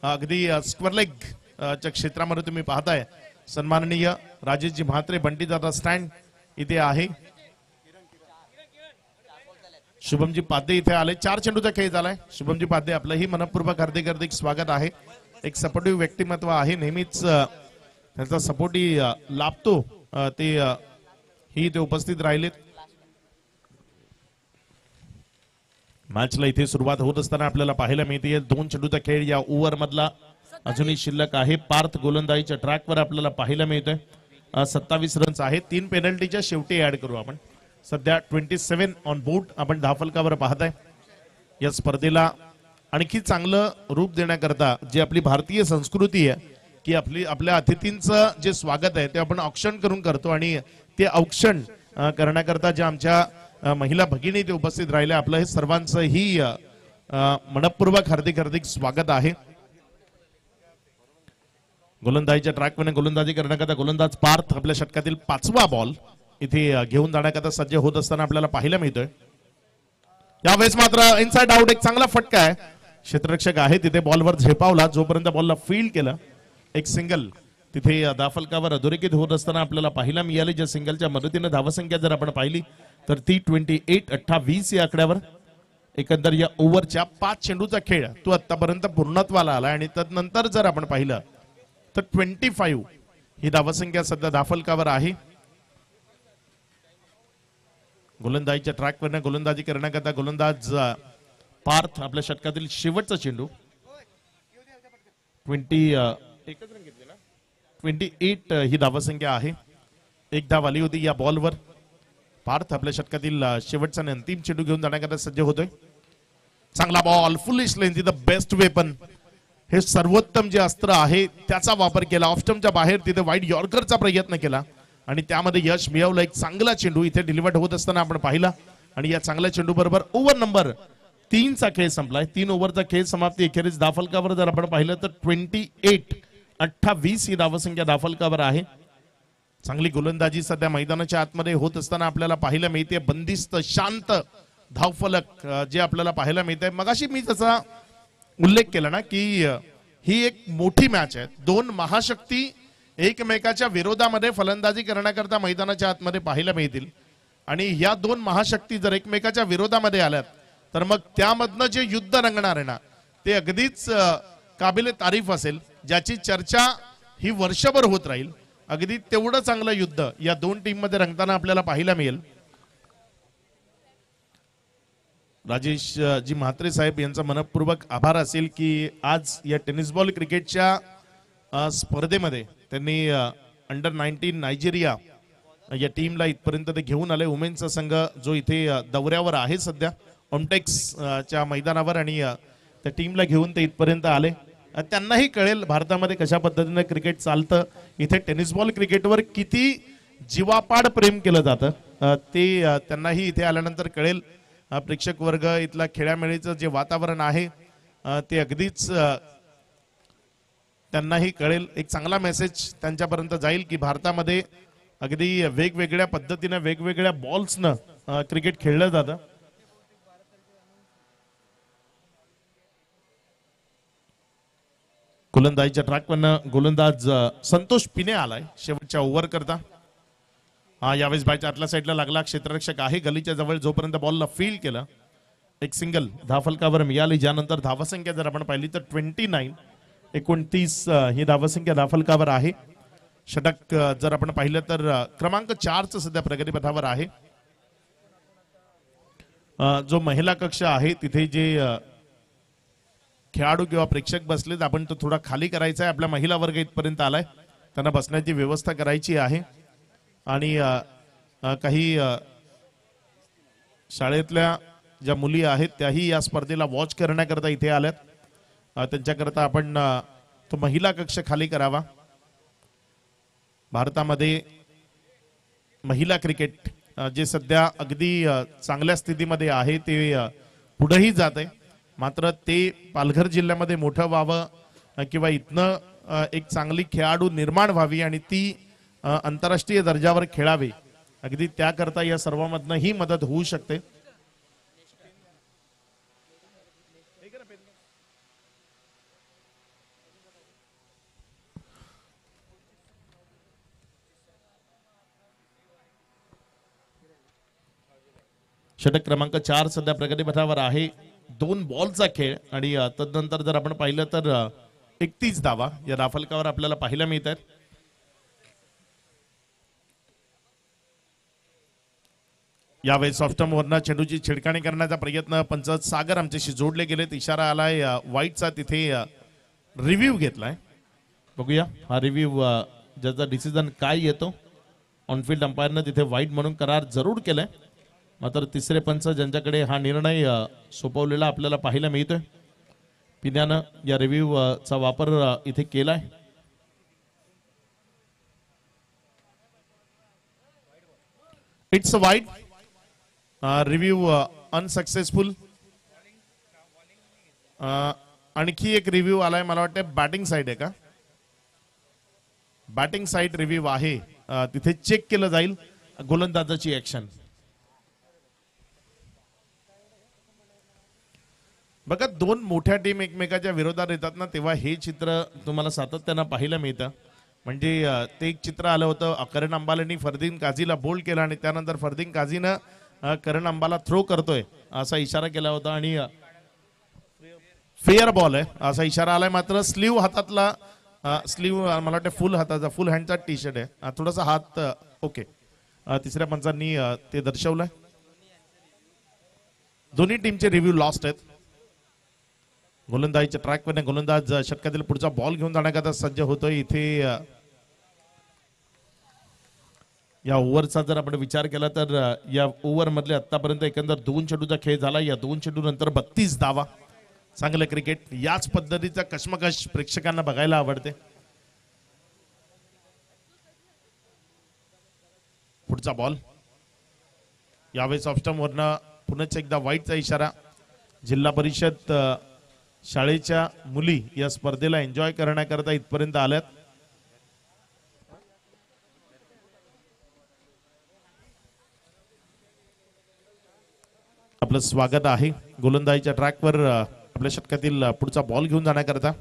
अगदी स्क्वेअर लेग च्या क्षेत्रामध्ये तुम्ही पाहताय सन्माननीय राजेशजी म्हात्रे बंटीदादा स्टँड इथे आहे शुभमजी पाध्ये इथे आले 4 चेंडूचा खेळ झालाय शुभमजी पाध्ये आपलंही मनपूर्वक हार्दिक स्वागत आहे एक सपोर्टिव्ह व्यक्तिमत्व आहे नेहमीच त्यांचा सपोर्टी लाभतो ते ही इथे उपस्थित राहिलेत मॅचला इथे सुरुवात होत असताना आपल्याला पाहायला मिळते 2 चेंडूचा खेळ या ओव्हर मधला अजूनही शिल्लक आहे पार्थ गोलंदाजीच्या ट्रॅकवर आपल्याला पाहायला मिळतोय 27 रन्स आहेत 3 पेनल्टीच्या शेवटी ऍड करू आपण सध्या 27 ऑन बोर्ड आपण धावफलकावर पाहताय या स्पर्धेला आणखी चांगलं रूप देण्याकरता जी आपली भारतीय संस्कृती आहे की आपल्या अतिथींचं जे स्वागत आहे ते आपण औक्षण करून करतो आणि ते औक्षण करण्याकरता ज्या आमच्या महिला भगिनी ते उपस्थित राहिले आपलं हे सर्वांचं ही मनपूर्वक हार्दिक स्वागत आहे गोलंदाजीच्या ट्रॅकवर गोलंदाजी करण्याकरता गोलंदाज पार्थ आपल्या षटकातील 5वा बॉल इथे घेऊन जाण्याकरता सज्ज होत असताना आपल्याला पाहायला मिळतोय यावेळेस मात्र इनसाइड आउट एक चांगला फटका आहे क्षेत्ररक्षक आहे तिथे बॉलवर झेपावला जोपर्यंत बॉलला फील्ड केलं एक सिंगल तिथे धावफलकावर अधोरेखित होत असताना आपल्याला पाहायला मिळाले ज्या सिंगलच्या मदतीने धावसंख्या जर आपण पाहिली तर ती 28 या आकड्यावर एकंदर या ओव्हरच्या 5 चेंडूचा खेळ तो आतापर्यंत पूर्णत्वाला आला आणि त्यानंतर जर आपण पाहिलं तर 25 ही धावसंख्या सध्या धावफलकावर आहे गोलंदाजीच्या ट्रॅकवर गोलंदाजी करण्याकरता गोलंदाज पार्थ आपल्या षटकातील शेवटचा चेंडू 28 ही धावसंख्या आहे एक धाव आली होती या बॉलवर पार्थ आपल्या षटकातील शेवटचा आणि अंतिम चेंडू घेऊन जाण्याकरता सज्ज होतोय चांगला ball foolish length the best weapon हे सर्वोत्तम जे अस्त्र आहे त्याचा वापर केला ऑफ स्टंपच्या बाहेर तिथे वाईड यॉर्करचा प्रयत्न केला आणि त्यामध्ये यश मिळवलं एक चांगला चेंडू इथे डिलिव्हर्ड होत असताना आपण पाहिला आणि या चांगल्या चेंडू बरोबर ओव्हर नंबर 3 चा खेळ संपलाय 3 ओव्हरचा खेळ समाप्ती अखेरीस धावफलकावर जर आपण पाहिलं तर 28 ही धावसंख्या धावफलकावर आहे चांगली गोलंदाजी सध्या मैदानाच्या आतमध्ये होत असताना आपल्याला पाहायला मिळते बंदिस्त शांत धावफलक जे आपल्याला पाहायला मिळते मगाशी मी त्याचा उल्लेख केला ना की ही एक मोठी मॅच आहे 2 महाशक्ती एकमेकाच्या विरोधामध्ये फलंदाजी करण्याकरता मैदानाच्या आतमध्ये पाहायला मिळतील आणि या 2 महाशक्ती जर एकमेकाच्या विरोधामध्ये आल्यात तर मग त्यामधनं जे युद्ध रंगणार आहे ना ते अगदीच काबिले तारीफ असेल ज्याची चर्चा ही वर्षभर होत राहील अगदी तेवढं चांगलं युद्ध या 2 टीम मध्ये रंगताना आपल्याला पाहायला मिळेल राजेश जी म्हात्रे साहेब यांचा मनपूर्वक आभार असेल की आज या टेनिस बॉल क्रिकेटच्या स्पर्धेमध्ये त्यांनी अंडर 19 नायजेरिया या टीमला इथपर्यंत ते घेऊन आले. वुमेन्सचा संघ जो इथे दौऱ्यावर आहे सध्या ऑमटेक्स च्या मैदानावर आणि त्या टीमला घेऊन ते इथपर्यंत आले. त्यांनाही कळेल भारतामध्ये कशा पद्धतीने क्रिकेट चालतं, इथे टेनिस बॉल क्रिकेटवर किती जीवापाड प्रेम केलं जातं ते त्यांनाही इथे आल्यानंतर कळेल. प्रेक्षक वर्ग इथला खेळामेळीचं जे वातावरण आहे ते अगदीच त्यांनाही कळेल. एक चांगला मेसेज त्यांच्यापर्यंत जाईल की भारतामध्ये अगदी वेगवेगळ्या पद्धतीने वेगवेगळ्या बॉल्सनं क्रिकेट खेळलं जातं. गोलंदाजीच्या ट्रॅकवरनं गोलंदाज संतोष पिने आलाय शेवटच्या ओव्हर करता. यावेळेस बायच्या आतल्या साईडला लागला, क्षेत्ररक्षक आहे गलीच्या जवळ, जोपर्यंत बॉलला फील केलं एक सिंगल धावफलकावर मिळाली. ज्यानंतर धावसंख्या जर आपण पाहिली तर 29 ही धावसंख्या धावफलकावर आहे. षटक जर आपण पाहिलं तर क्रमांक 4 सध्या प्रगतीपथावर आहे. जो महिला कक्ष आहे तिथे जे खेळाडू किंवा प्रेक्षक बसलेत आपण तो थोडा खाली करायचा आहे. आपला महिला वर्ग इथपर्यंत आलाय, त्यांना बसण्याची व्यवस्था करायची आहे. आणि काही शाळेतल्या ज्या मुली आहेत त्याही या स्पर्धेला वॉच करण्याकरता इथे आल्यात. त्यांच्याकरता आपण तो महिला कक्ष खाली करावा. भारतामध्ये महिला क्रिकेट जे सध्या अगदी चांगल्या स्थितीमध्ये आहे ते पुढेही जात आहे. मात्र ते पालघर जिल्ह्यामध्ये मोठं व्हावं किंवा इथनं एक चांगली खेळाडू निर्माण व्हावी आणि ती आंतरराष्ट्रीय दर्जावर खेळावे, अगदी त्याकरता या सर्वांमधनं ही मदत होऊ शकते. षटक क्रमांक 4 सध्या प्रगतीपथावर आहे. 2 बॉलचा खेळ आणि तदनंतर जर आपण पाहिलं तर 31 धावा या धावफलकावर आपल्याला पाहायला मिळत आहेत. यावेळी सॉफ्टम वरनं चेंडूची छिडकाणी करण्याचा प्रयत्न पंच सागर आमच्याशी जोडले गेलेत. इशारा आलाय वाईटचा, तिथे रिव्ह्यू घेतलाय. बघूया हा रिव्ह्यू ज्याचा डिसिजन काय येतो. ऑनफिल्ड अंपायरनं तिथे वाईट म्हणून करार जरूर केलाय. मात्र तिसरे पंच ज्यांच्याकडे हा निर्णय सोपवलेला आपल्याला पाहायला मिळतोय. पिण्यानं या रिव्ह्यू चा वापर इथे केलाय. इट्स वाईट. Review unsuccessful. आणखी एक रिव्ह्यू आलाय, मला वाटतं बॅटिंग साइड आहे का, बॅटिंग साइड रिव्ह्यू आहे. तिथे चेक केलं जाईल गोलंदाजाची ऍक्शन. बघा, 2 मोठ्या टीम एकमेकाच्या विरोधात येतात ना, तेव्हा हे चित्र तुम्हाला सातत्यानं पाहायला मिळतं. म्हणजे ते एक चित्र आलं होतं, करण अंबालांनी फरदीन काझीला बोल्ड केला आणि त्यानंतर फरदीन काझीनं करण अंबाला थ्रो करतोय असा इशारा केला होता आणि फेअर बॉल आहे असा इशारा आलाय. मात्र स्लीव्ह हातातला स्लीव्ह मला वाटतं फुल हाताचा फुल हँडचा टी शर्ट आहे, थोडासा हात ओके. तिसऱ्या पंचांनी ते दर्शवलंय. दोन्ही टीमचे रिव्ह्यू लॉस्ट आहेत. गोलंदाजीच्या ट्रॅकवर गोलंदाज षटकातील पुढचा बॉल घेऊन जाण्याकरता सज्ज होतोय. इथे या ओव्हरचा जर आपण विचार केला तर या ओव्हर मधले आतापर्यंत एकंदर 2 चेंडूचा खेळ झाला. या 2 चेंडू नंतर 32 धावा. चांगलं क्रिकेट, याच पद्धतीचा कश्मकश प्रेक्षकांना बघायला आवडते. पुढचा बॉल यावेळेस ऑफस्टम वरनं पुन्हा एकदा वाईटचा इशारा. जिल्हा परिषद शाळेच्या मुली या स्पर्धेला एन्जॉय करण्याकरता इथपर्यंत आल्यात. आपलं स्वागत आहे. गोलंदाजीच्या ट्रॅकवर आपल्या षटकातील पुढचा बॉल घेऊन जाण्याकरता.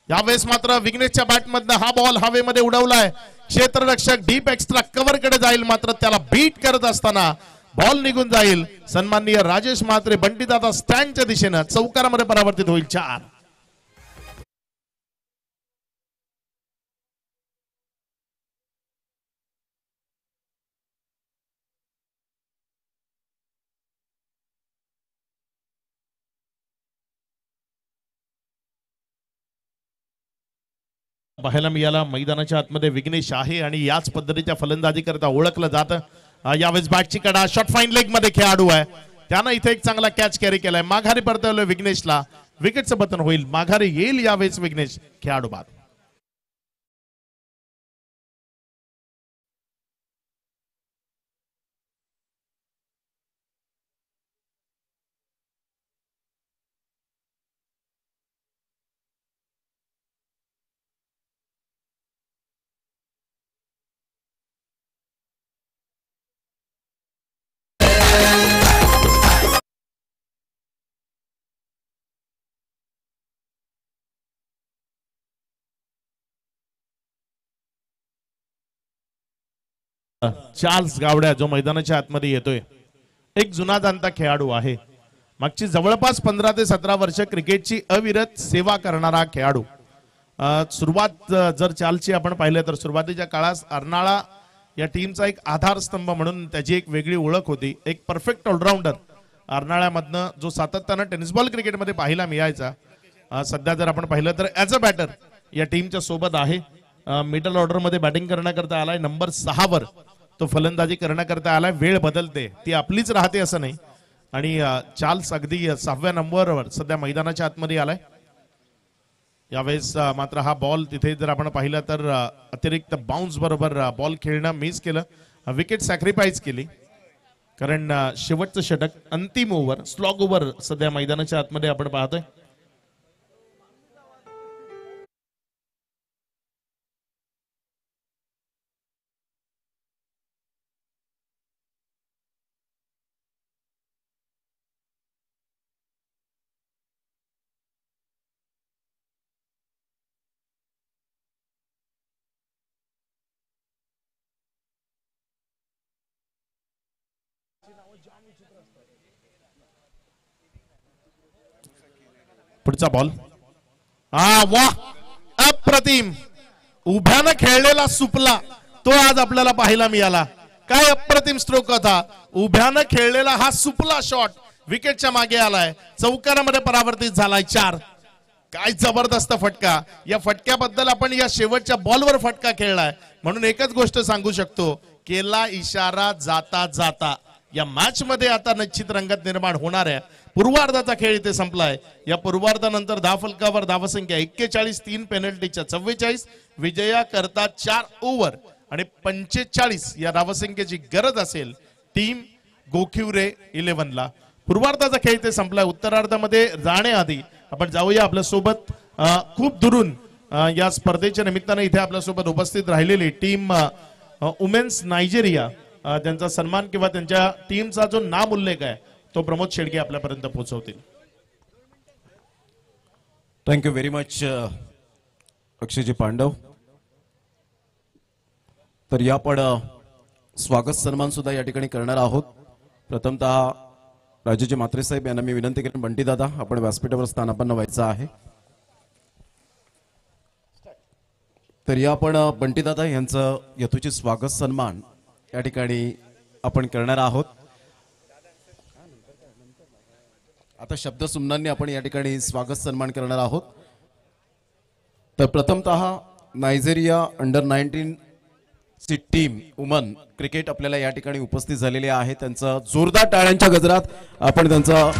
यावेळेस मात्र विघ्नेशच्या बॅटमधनं हा बॉल हवेमध्ये उडवलाय. क्षेत्ररक्षक डीप एक्स्ट्रा कव्हर कडे जाईल, मात्र त्याला बीट करत असताना बॉल निघून जाईल. सन्माननीय राजेश म्हात्रे बंटीदादा स्टँडच्या दिशेनं चौकारामध्ये परावर्तित होईल. 4 पाहायला मिळाला मैदानाच्या आतमध्ये विघ्नेश आहे आणि याच पद्धतीच्या फलंदाजी करता ओळखलं जातं. यावेळेस बॅटची कडा शॉर्ट फाईन लेग मध्ये खेळाडू आहे, त्यानं इथे एक चांगला कॅच कॅरी केलाय. माघारी परतवलं विघ्नेशला, विकेटचं पतन होईल, माघारी येईल यावेळेस विघ्नेश खेळाडू बाद. चार्ल्स गावड्या जो मैदानाच्या आतमध्ये येतोय, एक जुना जाणता खेळाडू आहे. मागची जवळपास 15 ते 17 वर्ष क्रिकेटची अविरत सेवा करणारा खेळाडू. सुरुवात जर चार्ल्सची आपण पाहिलं तर सुरुवातीच्या काळात अर्नाळा या टीमचा एक आधारस्तंभ म्हणून त्याची एक वेगळी ओळख होती. एक परफेक्ट ऑलराऊंडर अर्नाळ्यामधनं जो सातत्यानं टेनिस बॉल क्रिकेटमध्ये पाहायला मिळायचा. सध्या जर आपण पाहिलं तर ॲज अ बॅटर या टीमच्या सोबत आहे. मिडल ऑर्डर मध्ये बॅटिंग करण्याकरता आलाय. नंबर 6 वर तो फलंदाजी करण्याकरता आलाय. वेळ बदलते ती आपलीच राहते असं नाही. आणि चार्ल्स अगदी 6व्या नंबरवर सध्या मैदानाच्या आतमध्ये आलाय. यावेळेस मात्र हा बॉल तिथे जर आपण पाहिलं तर अतिरिक्त बाउन्स बरोबर बॉल खेळणं मिस केलं, विकेट सॅक्रिफाईस केली. कारण शेवटचं षटक अंतिम ओव्हर स्लॉग ओव्हर सध्या मैदानाच्या आतमध्ये आपण पाहतोय. पुढचा बॉल, वा, अप्रतिम उभ्यानं खेळलेला सुपला तो आज आपल्याला पाहायला मिळाला. काय अप्रतिम स्ट्रोक होता. उभ्यानं खेळलेला हा सुपला शॉट विकेटच्या मागे आलाय, चौकारामध्ये परावर्तित झालाय. 4. काय जबरदस्त फटका. या फटक्याबद्दल आपण या शेवटच्या बॉलवर फटका खेळलाय म्हणून एकच गोष्ट सांगू शकतो, केला इशारा जाता जाता. या मॅच मध्ये आता निश्चित रंगत निर्माण होणार आहे. पूर्वार्धाचा खेळ इथे संपलाय. या पूर्वार्धानंतर धावफलकावर धावसंख्या 41, 3 पेनल्टीच्या 44, विजया करता 4 ओव्हर आणि 45 या धावसंख्येची गरज असेल टीम गोखिवरे 11ला. पूर्वार्धाचा खेळ इथे संपलाय. उत्तरार्धामध्ये जाण्याआधी आपण जाऊया आपल्या सोबत खूप दुरून या स्पर्धेच्या निमित्ताने इथे आपल्या सोबत उपस्थित राहिलेली टीम वुमेन्स नायजेरिया, त्यांचा सन्मान किंवा त्यांच्या टीमचा जो नाम उल्लेख आहे तो प्रमोद शेडगे आपल्यापर्यंत पोहोचवतील. Thank you very much Akshayji Pandav. तर या पण स्वागत सन्मान सुद्धा या ठिकाणी करणार आहोत. प्रथमतः राजेजी म्हात्रे साहेब यांना मी विनंती करेन, बंटी दादा आपण व्यासपीठावर स्थानापन्न व्हायचं आहे. तर या पण बंटी दादा यांचं यथोचित स्वागत सन्मान या ठिकाणी आपण करणार आहोत. आता शब्द सुमनांनी आपण या ठिकाणी स्वागत सन्मान करणार आहोत. तर प्रथमतः नायजेरिया अंडर-19 ची टीम वुमन क्रिकेट आपल्याला या ठिकाणी उपस्थित झालेले आहे. त्यांचं जोरदार टाळ्यांच्या गजरात आपण त्यांचा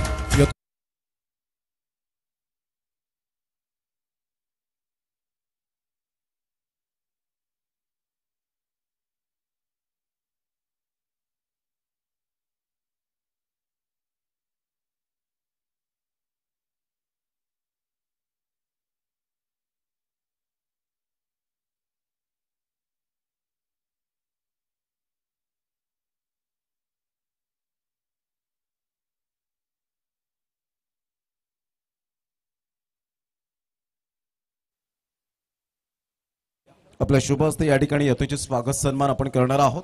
आपल्या शुभ हस्ते या ठिकाणी यथोचित स्वागत सन्मान आपण करणार आहोत.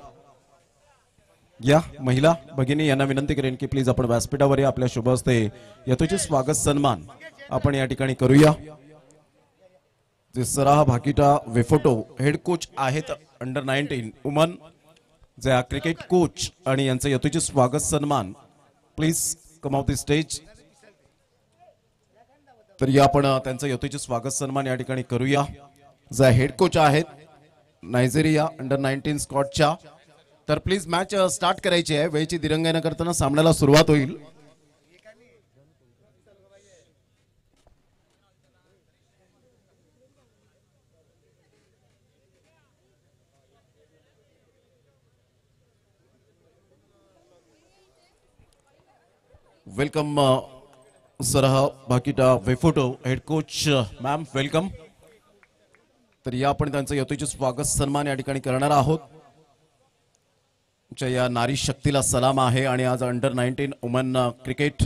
या महिला भगिनी यांना विनंती करेन की प्लीज आपण व्यासपीठावर या. आपल्या शुभ हस्ते यथोचित स्वागत सन्मान आपण या ठिकाणी करूया. जे सराह भाकिटा वेफोटो हेड कोच आहेत अंडर-19 वुमन, जे क्रिकेट कोच, आणि यांचं यथोचित स्वागत सन्मान please come of the stage. तर या आपण त्यांचं यथोचित स्वागत सन्मान या ठिकाणी करूया. जे हेड कोच आहेत नायजेरिया अंडर-19 स्क्वॉडच्या. तर प्लीज मॅच स्टार्ट करायची आहे. वेळेची दिरंगाई न करताना सामन्याला सुरुवात होईल. वेलकम सरहा भाकिटा वेफोटो हेड कोच मॅम वेलकम. तर या आपण त्यांचं यथोचित स्वागत सन्मान या ठिकाणी करणार आहोत. या नारी शक्तीला सलाम आहे. आणि आज अंडर-19 वुमन क्रिकेट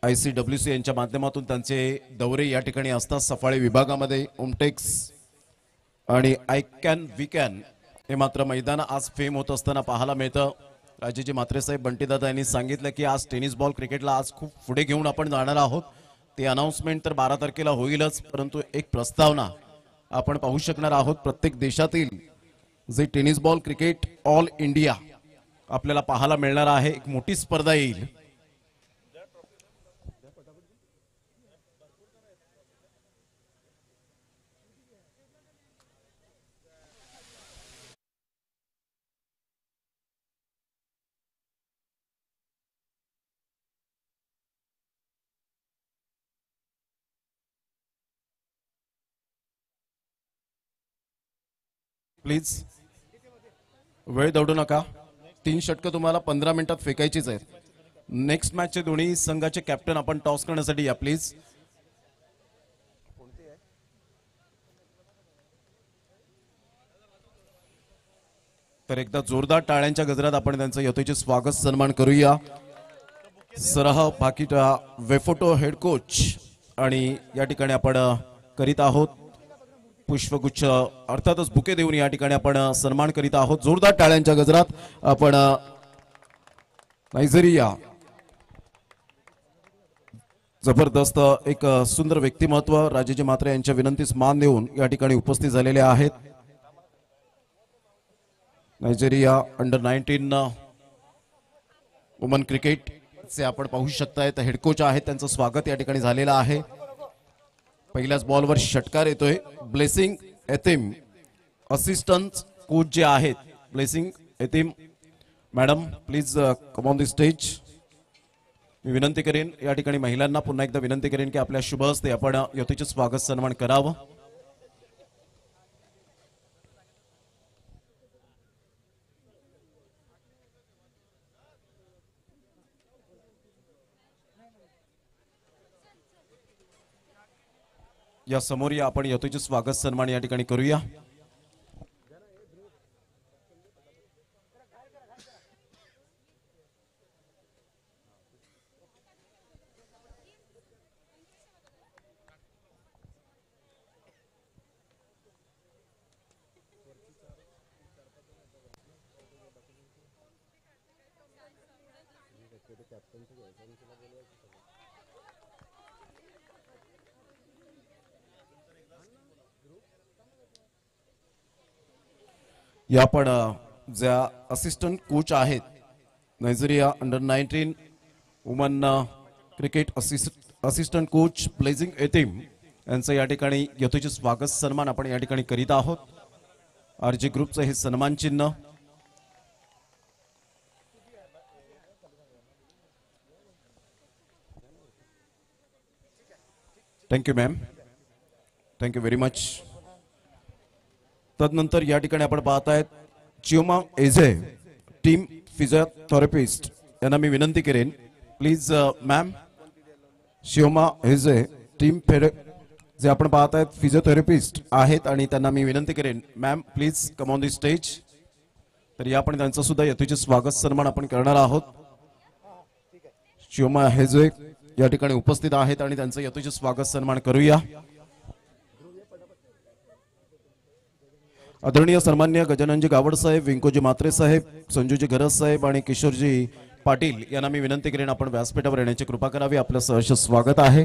ICWC यांच्या माध्यमातून त्यांचे दौरे या ठिकाणी असतात. सफाळे विभागामध्ये उमटेक्स आणि आय कॅन वी कॅन हे मात्र मैदान आज फेम होत असताना पाहायला मिळतं. राजेजी म्हात्रे साहेब बंटीदादा यांनी सांगितलं की आज टेनिस बॉल क्रिकेटला आज खूप पुढे घेऊन आपण जाणार आहोत. ते अनाउन्समेंट तर 12 तारखेला होईलच, परंतु एक प्रस्तावना आपण पाहू शकणार आहोत. प्रत्येक देशातील जे tennis ball cricket all India आपल्याला पाहायला मिळणार आहे. एक मोठी स्पर्धा येईल. प्लीज वेळ दौडू नका. 3 षटकं तुम्हाला 15 मिनिटात फेकायचीच आहेत. नेक्स्ट मॅचचे दोन्ही संघाचे कॅप्टन आपण टॉस करण्यासाठी या प्लीज. तर एकदा जोरदार टाळ्यांच्या गजरात आपण त्यांचं यथोचित स्वागत सन्मान करूया. सरहा भाकिटा वेफोटो हेड कोच आणि या ठिकाणी आपण करीत आहोत पुष्पगुच्छ अर्थातच बुके देऊन या ठिकाणी आपण सन्मान करीत आहोत. जोरदार टाळ्यांच्या गजरात आपण नायजेरिया जबरदस्त एक सुंदर व्यक्तिमत्व राजेजी म्हात्रे यांच्या विनंतीस मान देऊन या ठिकाणी उपस्थित झालेले आहेत. नायजेरिया अंडर-19 वुमन क्रिकेट चे आपण पाहू शकताय. हेड कोच आहेत, त्यांचं स्वागत या ठिकाणी झालेलं आहे. पहिल्याच बॉलवर षटकार येतोय. ब्लेसिंग एतिम असिस्टंट कोच जे आहेत Blessing Etim madam please come on the stage. मी विनंती करेन या ठिकाणी महिलांना पुन्हा एकदा विनंती करेन की आपल्या शुभ हस्ते आपण यथोचित स्वागत सन्मान करावं. या समोर या आपण यथोचित स्वागत सन्मान या ठिकाणी करूया. या पण ज्या असिस्टंट कोच आहेत Nigeria under nineteen woman cricket assistant coach Blessing Etim यांचं या ठिकाणी यथोचित स्वागत सन्मान आपण या ठिकाणी करीत आहोत. RG ग्रुपचं हे सन्मान चिन्ह. Thank you ma'am, thank you very much. तदनंतर या ठिकाणी आपण पाहतायत चियोमा एझे टीम फिजिओथेरपिस्ट यांना मी विनंती करेन प्लीज मॅम. चियोमा एझे टीम जे आपण पाहतायत फिजिओथेरपिस्ट आहेत आणि त्यांना मी विनंती करेन ma'am please come on the stage. तर या आपण त्यांचं सुद्धा यथोचित स्वागत सन्मान आपण करणार आहोत. चियोमा हेजे या ठिकाणी उपस्थित आहेत आणि त्यांचं यथोचित स्वागत सन्मान करूया. आदरणीय सन्मान्य गजाननजी गावड साहेब, विंकोजी म्हात्रे साहेब, संजूजी गरज साहेब आणि किशोरजी पाटील यांना मी विनंती करेन आपण व्यासपीठावर येण्याची कृपा करावी. आपलं सहर्ष स्वागत आहे.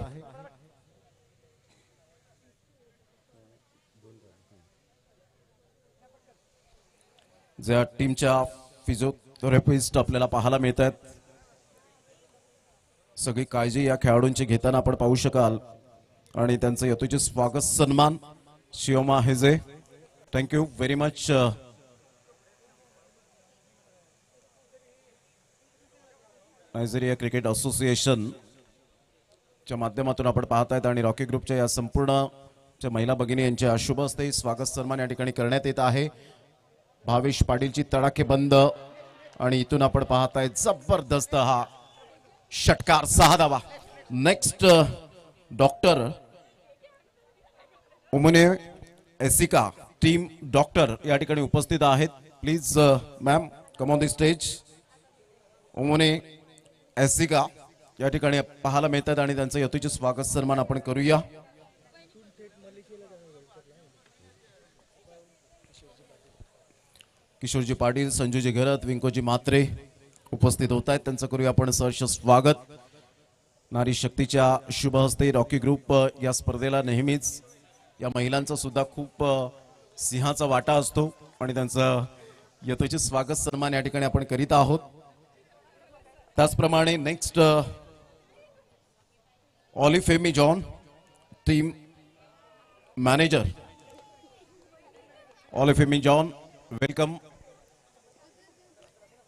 ज्या टीमच्या फिजिओथेरपिस्ट आपल्याला पाहायला मिळत आहेत सगळी काळजी या खेळाडूंची घेताना आपण पाहू शकाल. आणि त्यांचं यथोचित स्वागत सन्मान शिवमा हेजे. Thank you very much. Nigeria cricket association च्या माध्यमातून आपण पाहतायत आणि रॉकी ग्रुपच्या या संपूर्ण महिला भगिनी यांच्या शुभ हस्ते स्वागत सन्मान या ठिकाणी करण्यात येत आहे. भावेश पाटीलची तडाखेबंद आणि इथून आपण पाहताय जबरदस्त हा षटकार 6 धावा. Next doctor Umne Esika team doctor या ठिकाणी उपस्थित आहेत. Please ma'am come on the stage. Umne Esika या ठिकाणी पाहायला मिळतात आणि त्यांचं यथोचित स्वागत सन्मान आपण करूया. किशोरजी पाटील, संजूजी घरत, विंकोजी मात्रे उपस्थित होत आहेत. त्यांचं करूया आपण सहर्ष स्वागत. नारी शक्तीच्या शुभ हस्ते रॉकी ग्रुप या स्पर्धेला नेहमीच या महिलांचा सुद्धा खूप सिंहाचा वाटा असतो आणि त्यांचं यथोचित स्वागत सन्मान या ठिकाणी आपण करीत आहोत. त्याचप्रमाणे next Olufemi John team manager. Olufemi John welcome.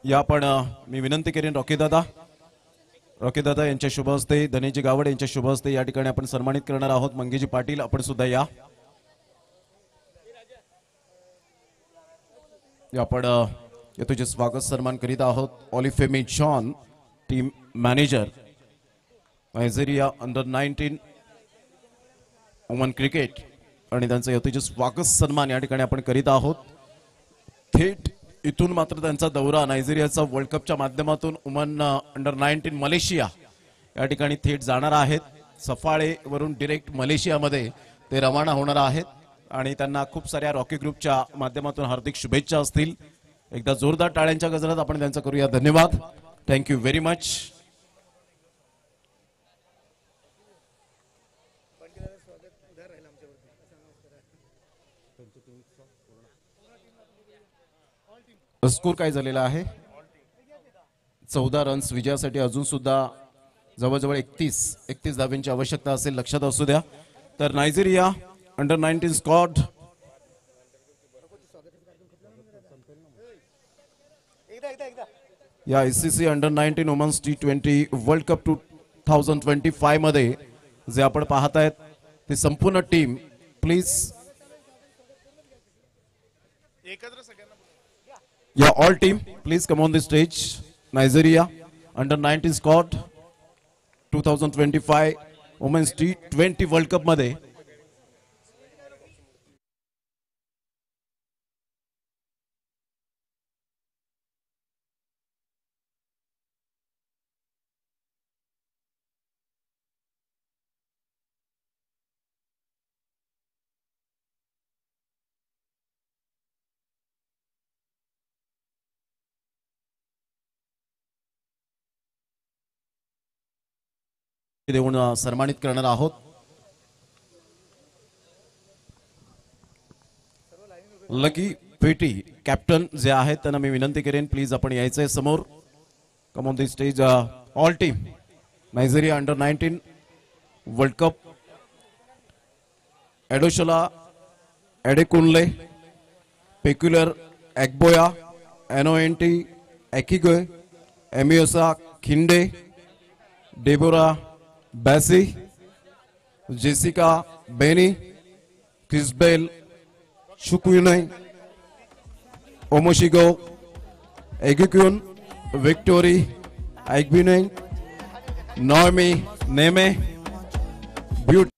या पण मी विनंती करेन रॉकी दादा यांच्या शुभ हस्ते, धनेजी गावड यांच्या शुभ हस्ते या ठिकाणी आपण सन्मानित करणार आहोत. मंगेजी पाटील आपण सुद्धा या. आपण यथोचित स्वागत सन्मान करीत आहोत. Olufemi John team manager Nigeria under nineteen woman cricket आणि त्यांचं यथोचित स्वागत सन्मान या ठिकाणी आपण करीत आहोत. थेट इथून मात्र त्यांचा दौरा नायजेरियाचा वर्ल्ड कपच्या माध्यमातून वुमन अंडर-19 मलेशिया या ठिकाणी थेट जाणार आहेत. सफाळे वरून डिरेक्ट मलेशियामध्ये ते रवाना होणार आहेत आणि त्यांना खूप साऱ्या रॉकी ग्रुपच्या माध्यमातून हार्दिक शुभेच्छा असतील. एकदा जोरदार टाळ्यांच्या गजरात आपण त्यांचा करूया धन्यवाद. Thank you very much. स्कोर काय झालेला आहे? 14 रन्स विजयासाठी अजून सुद्धा जवळजवळ 31 धाब्यांची आवश्यकता असेल, लक्षात असू द्या. तर नायजेरिया अंडर-19 स्क्वॉड या ICC under nineteen women's T20 world cup 2025 मध्ये जे आपण पाहतायत ते संपूर्ण टीम प्लीज या all team please come on the stage. Nigeria under nineteen squad 2025 women's T20 world cup मध्ये देऊन सन्मानित करणार आहोत. लकी पेटी कॅप्टन जे आहेत त्यांना मी विनंती करेन प्लीज आपण यायचंय समोर. Come on the stage all team. Nigeria under nineteen world cup. Adeshola Adekunle, Peculiar Agboya, एनओएनटी Ekigoye, Emiosa Kehinde, Deborah Bassey, Jessica Beni, Chrisbel Shukune, Omoshigo Egikyun, Victory Egbine, Normi Neme, Beauty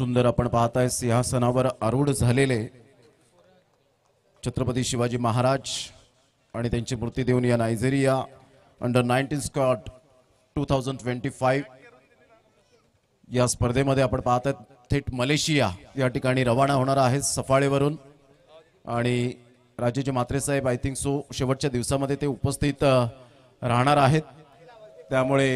सुंदर आपण पाहताय सिंहासनावर आरूढ झालेले छत्रपती शिवाजी महाराज आणि त्यांची मूर्ती देऊन या नायजेरिया अंडर 19 स्क्वॉड 2025 या स्पर्धेमध्ये आपण पाहताय थेट मलेशिया या ठिकाणी रवाना होणार आहे सफाळेवरून आणि राजेजी म्हात्रे साहेब आय थिंक सो शेवटच्या दिवसामध्ये ते उपस्थित राहणार आहेत. त्यामुळे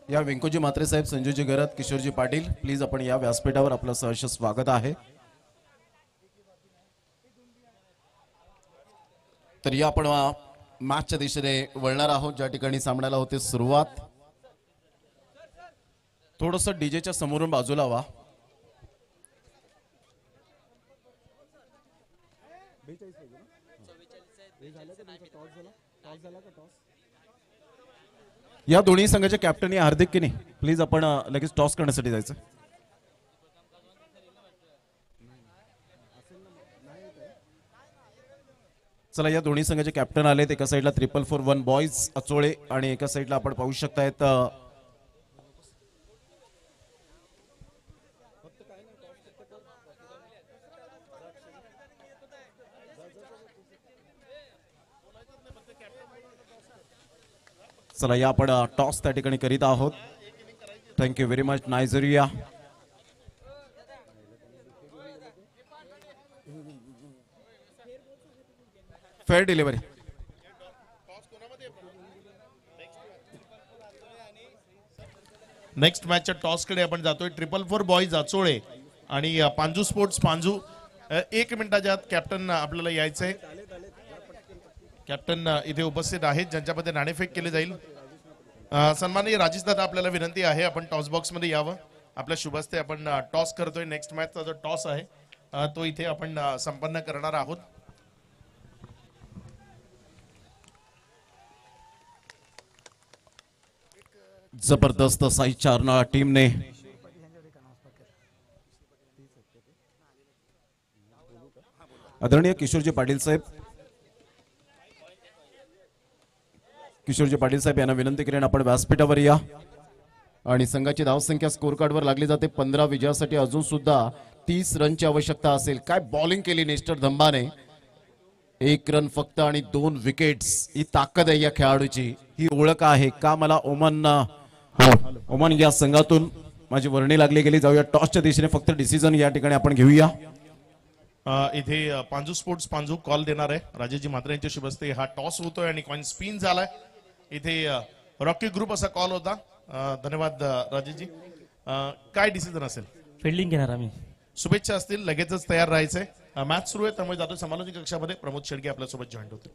या व्यंकोजी म्हात्रे साहेब, संजूजी गरत, किशोरजी पाटील, प्लीज आपण या व्यासपीठावर आपलं सहर्ष स्वागत आहे. तर या आपण मॅचच्या दिशेने वळणार आहोत ज्या ठिकाणी सामन्याला होते सुरुवात. थोडस डीजेच्या समोरून बाजूला व्हा. या दोन्ही संघाचे कॅप्टन या हार्दिक की नाही, प्लीज आपण लगेच टॉस करण्यासाठी जायचं. चला, या दोन्ही संघाचे कॅप्टन आलेत. एका साईडला 4441 बॉयज अचोळे आणि एका साईडला आपण पाहू शकतायत चला या आपण टॉस त्या ठिकाणी करीत आहोत. Thank you very much Nigeria. Fair delivery. Next मॅचच्या टॉस कडे आपण जातोय. 444 बॉईज अचोळे आणि पांजू स्पोर्ट्स पांजू. 1 मिनिटाच्या आत कॅप्टन आपल्याला यायचंय. कॅप्टन इथे उपस्थित आहेत ज्यांच्यामध्ये नाणेफेक केली जाईल. सन्माननीय राजेश दादा, आपल्याला विनंती आहे आपण टॉस बॉक्स मध्ये यावं. आपल्या शुभ हस्ते आपण टॉस करतोय. नेक्स्ट मॅचचा जो टॉस आहे तो इथे आपण संपन्न करणार आहोत. जबरदस्त साई चारना टीमने आदरणीय किशोरजी पाटील साहेब, किशोरजी पाटील साहेब यांना विनंती करेन आपण व्यासपीठावर या. आणि संघाची धावसंख्या स्कोर कार्डवर लागली जाते. 15 विजयासाठी अजून सुद्धा 30 रनची आवश्यकता असेल. काय बॉलिंग केली नेस्टर धंबाने. 1 रन फक्त आणि 2 विकेट्स. ही ताकद आहे या खेळाडूची, ही ओळख आहे का. मला ओमान या संघातून माझी वर्णी लागली गेली. जाऊया टॉसच्या दिशेने. फक्त डिसिजन या ठिकाणी आपण घेऊया. इथे पांजू स्पोर्ट्स पांजू कॉल देणार आहे. राजेजी म्हात्रे यांच्या शुभ हस्ते हा टॉस होतोय आणि कॉइन स्पिन झालाय. इथे रॉकी ग्रुप असा कॉल होता. धन्यवाद राजेजी. काय डिसिजन असेल. फिल्डिंग घेणार आम्ही. शुभेच्छा असतील. लगेचच तयार राहायचंय. मॅच सुरू आहे त्यामुळे जातो समालोचन कक्षामध्ये. प्रमोद शेडगे आपल्यासोबत जॉईन होते.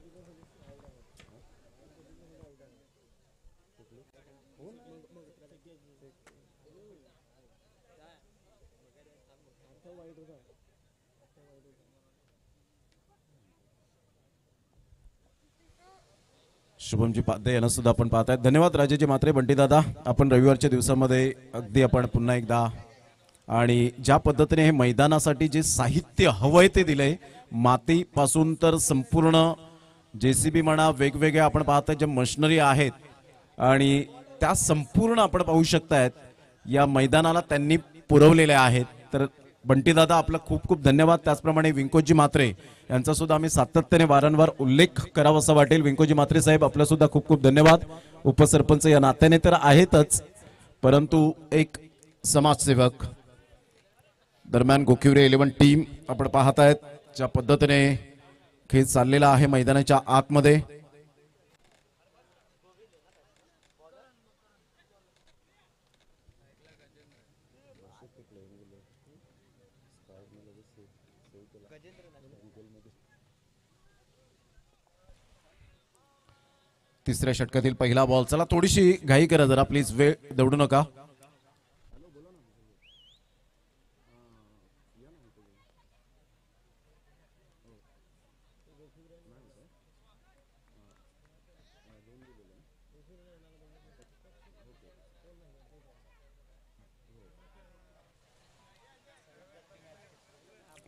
शुभमजी पाध्ये यांना सुद्धा आपण पाहताय. धन्यवाद राजेजी म्हात्रे, बंटी दादा. आपण रविवारच्या दिवसामध्ये अगदी आपण पुन्हा एकदा आणि ज्या पद्धतीने हे मैदानासाठी जे साहित्य हवंय ते दिलंय, मातीपासून तर संपूर्ण JCB म्हणा, वेगवेगळ्या आपण पाहताय ज्या मशिनरी आहेत आणि त्या संपूर्ण आपण पाहू शकतायत या मैदानाला त्यांनी पुरवलेल्या आहेत. तर बंटी दादा आपला खूप खूप धन्यवाद. त्याचप्रमाणे विंकोजी म्हात्रे यांचा सुद्धा आम्ही सातत्याने वारंवार उल्लेख करावा असं वाटेल. विंकोजी म्हात्रे साहेब आपला सुद्धा खूप खूप धन्यवाद. उपसरपंच या नात्याने तर आहेतच, परंतु एक समाजसेवक. दरम्यान गोकिवरे 11 टीम आपण पाहतायत ज्या पद्धतीने खेळ चाललेला आहे मैदानाच्या आतमध्ये. तिसऱ्या षटकातील पहिला बॉल. चला थोडीशी घाई करा जरा प्लीज, वेळ दौडू नका.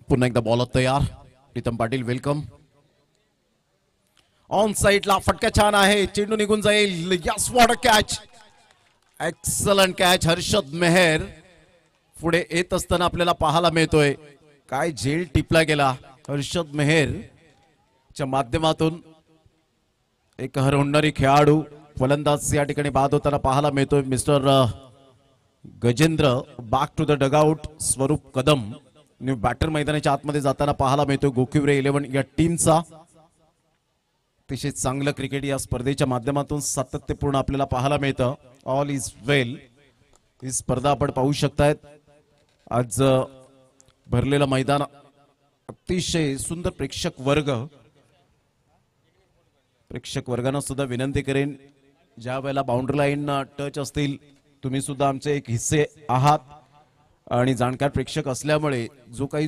पुन्हा एकदा बॉल तयार. प्रीतम पाटील वेलकम. ऑन साइडला फटका छान आहे. चेंडू निघून जाईल. Yes, what a catch. Excellent catch Harshad Mehar पुढे येत असताना आपल्याला पाहायला मिळतोय. काय झेल टिपला गेला हर्षद मेहर च्या माध्यमातून. एक हरहुन्नरी खेळाडू फलंदाज या ठिकाणी बाद होताना पाहायला मिळतोय. Mister Gajendra back to the dugout. Swaroop Kadam new batter मैदानाच्या आतमध्ये जाताना पाहायला मिळतोय. गोखिवरे 11 या टीमचा अतिशय चांगलं क्रिकेट या स्पर्धेच्या माध्यमातून सातत्यपूर्ण आपल्याला पाहायला मिळतं. ऑल इज वेल ही स्पर्धा आपण पाहू शकतायत. आज भरलेलं मैदान, अतिशय सुंदर प्रेक्षक वर्गानं सुद्धा विनंती करेन, ज्या वेळेला बाउंड्री लाईन टच असतील तुम्ही सुद्धा आमचे एक हिस्से आहात आणि जाणकार प्रेक्षक असल्यामुळे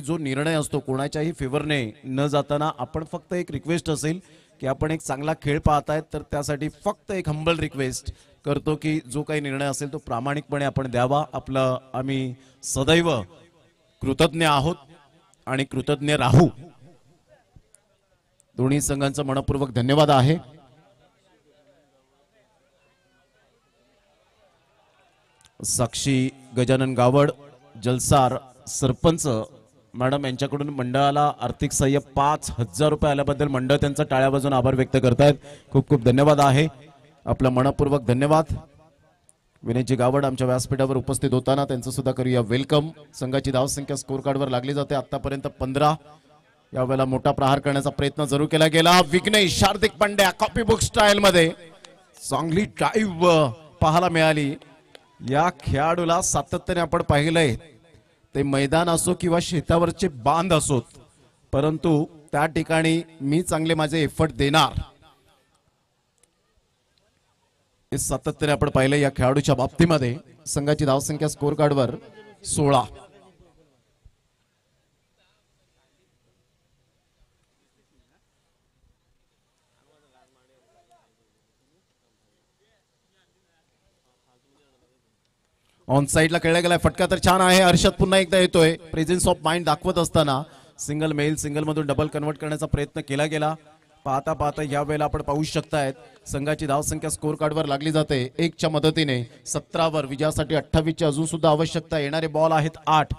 जो निर्णय असतो कोणाच्याही फेवरने न जाताना आपण फक्त एक रिक्वेस्ट असेल की आपण एक चांगला खेळ पाहतायत तर त्यासाठी फक्त एक हंबल रिक्वेस्ट करतो की जो काही निर्णय असेल तो प्रामाणिकपणे आपण द्यावा. आपलं आम्ही सदैव कृतज्ञ आहोत आणि कृतज्ञ राहू. दोन्ही संघांचा मनपूर्वक धन्यवाद आहे. साक्षी गजानन गावड जलसार सरपंच मॅडम यांच्याकडून मंडळाला आर्थिक सहाय्य 5,000 रुपये आल्याबद्दल मंडळ त्यांचा टाळ्या वाजवून आभार व्यक्त करतायत. खूप खूप धन्यवाद आहे. आपला मनपूर्वक धन्यवाद. विनयजी गावड आमच्या व्यासपीठावर उपस्थित होताना त्यांचं सुद्धा करूया वेलकम. संघाची धावसंख्या स्कोर कार्डवर लागली जाते आतापर्यंत 15. यावेळेला मोठा प्रहार करण्याचा प्रयत्न जरूर केला गेला. Vighnesh Hardik Pandya copy book style मध्ये चांगली ड्राईव्ह पाहायला मिळाली. या खेळाडूला सातत्याने आपण पाहिलंय, ते मैदान असो किंवा शेतावरचे बांध असोत, परंतु त्या ठिकाणी मी चांगले माझे एफर्ट देणार हे सातत्याने आपण पाहिलं या खेळाडूच्या बाबतीमध्ये. संघाची धावसंख्या स्कोर कार्डवर 16. ऑन साइडला खेळला गेलाय. फटका तर छान आहे. हर्षद पुन्हा एकदा येतोय. प्रेझेन्स ऑफ माइंड दाखवत असताना सिंगल मेल सिंगल मधून डबल कन्वर्ट करण्याचा प्रयत्न केला गेला. पाहता पाहता या वेळेला आपण पाहू शकतायत संघाची धावसंख्या स्कोर कार्डवर लागली जाते 1 च्या मदतीने. 17 वर विजयासाठी 28 ची अजून सुद्धा आवश्यकता. येणारे बॉल आहेत 8.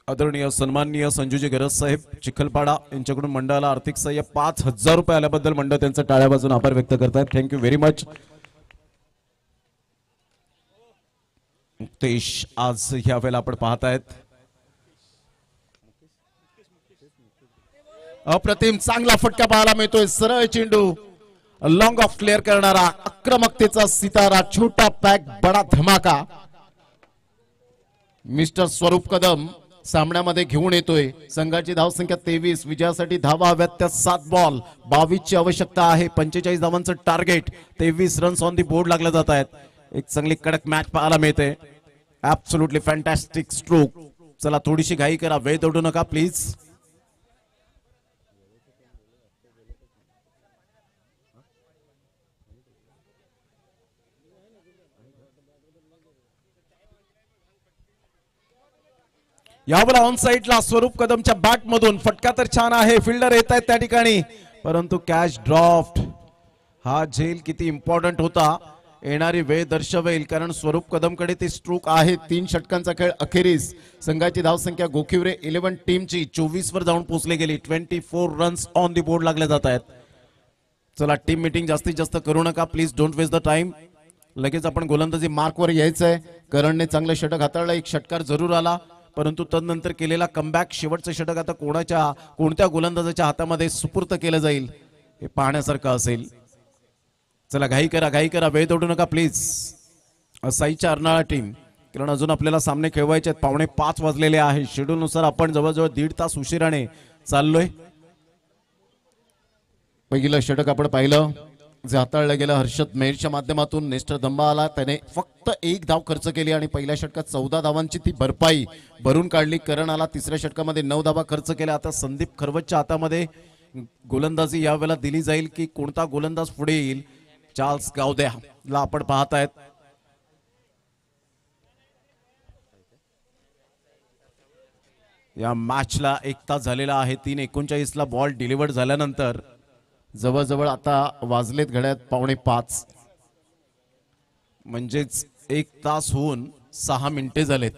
आदरणीय सन्माननीय संजूजी गरज साहेब चिखलपाडा यांच्याकडून मंडळाला आर्थिक सहाय्य 5,000 रुपये आल्याबद्दल मंडळ त्यांचा टाळ्या वाजवून आभार व्यक्त करतात. Thank you very much. मुक्तेश आज ह्या वेळेला आपण पाहतायत अप्रतिम चांगला फटका पाहायला मिळतोय. सरळ चेंडू लॉंग ऑफ क्लिअर करणारा आक्रमकतेचा सितारा. छोटा पॅक बडा धमाका. मिस्टर स्वरूप कदम सामन्यामध्ये घेऊन येतोय. संघाची धावसंख्या 23. विजयासाठी धावा हव्यात त्या 7 बॉल. 22 ची आवश्यकता आहे. 45 धावांचं target. 23 runs on the board लागले जात आहेत. एक चांगली कडक मॅच पाहायला मिळते. Absolutely fantastic stroke. चला थोडीशी घाई करा, वेळ दौडू नका प्लीज. यावेळेला ऑन साइडला स्वरूप कदमच्या बॅट मधून फटका तर छान आहे. फिल्डर येत आहेत त्या ठिकाणी, परंतु कॅच ड्रॉफ्ट. हा झेल किती इम्पॉर्टंट होता येणारी वेळ दर्शवेल, कारण स्वरूप कदमकडे ते स्ट्रोक आहे. 3 षटकांचा खेळ अखेरीस संघाची धावसंख्या गोखिवरे 11 टीमची 24 वर जाऊन पोहोचली गेली. 24 रन्स ऑन दी बोर्ड लागले जात आहेत. चला टीम मीटिंग जास्तीत जास्त करू नका please. Don't waste the time. लगेच आपण गोलंदाजी मार्कवर यायचंय. करणने चांगलं षटक हाताळलं. एक षटकार जरूर आला, परंतु तदनंतर केलेला कमबॅक शेवटचं षटक आता कोणत्या गोलंदाजाच्या हातामध्ये सुपूर्त केलं जाईल हे पाहण्यासारखं असेल. चला घाई करा, वेळ तोडू नका प्लीज. साईच्या अर्नाळा टीम, कारण अजून आपल्याला सामने खेळवायचे आहेत. 4:45 वाजलेले आहे. शेड्यूल नुसार आपण जवळजवळ 1.5 तास उशिराने चाललोय. पहिलं षटक आपण पाहिलं जे हाताळलं गेलं हर्षद मेहरच्या माध्यमातून. नेस्टर धंबा आला, त्याने फक्त 1 धाव खर्च केली आणि पहिल्या षटकात 14 धावांची ती भरपाई भरून काढली. करण आला तिसऱ्या षटकामध्ये 9 धावा खर्च केल्या. आता संदीप खरवतच्या हातामध्ये गोलंदाजी यावेळेला दिली जाईल की कोणता गोलंदाज पुढे येईल. चार्ल्स गावद्याला आपण पाहतायत. या मॅचला 1 तास झालेला आहे. 3:39 ला बॉल डिलिव्हर्ड झाल्यानंतर जवळजवळ आता वाजलेत घड्यात 4:45, म्हणजेच 1 तास होऊन 6 मिनिटे झालेत.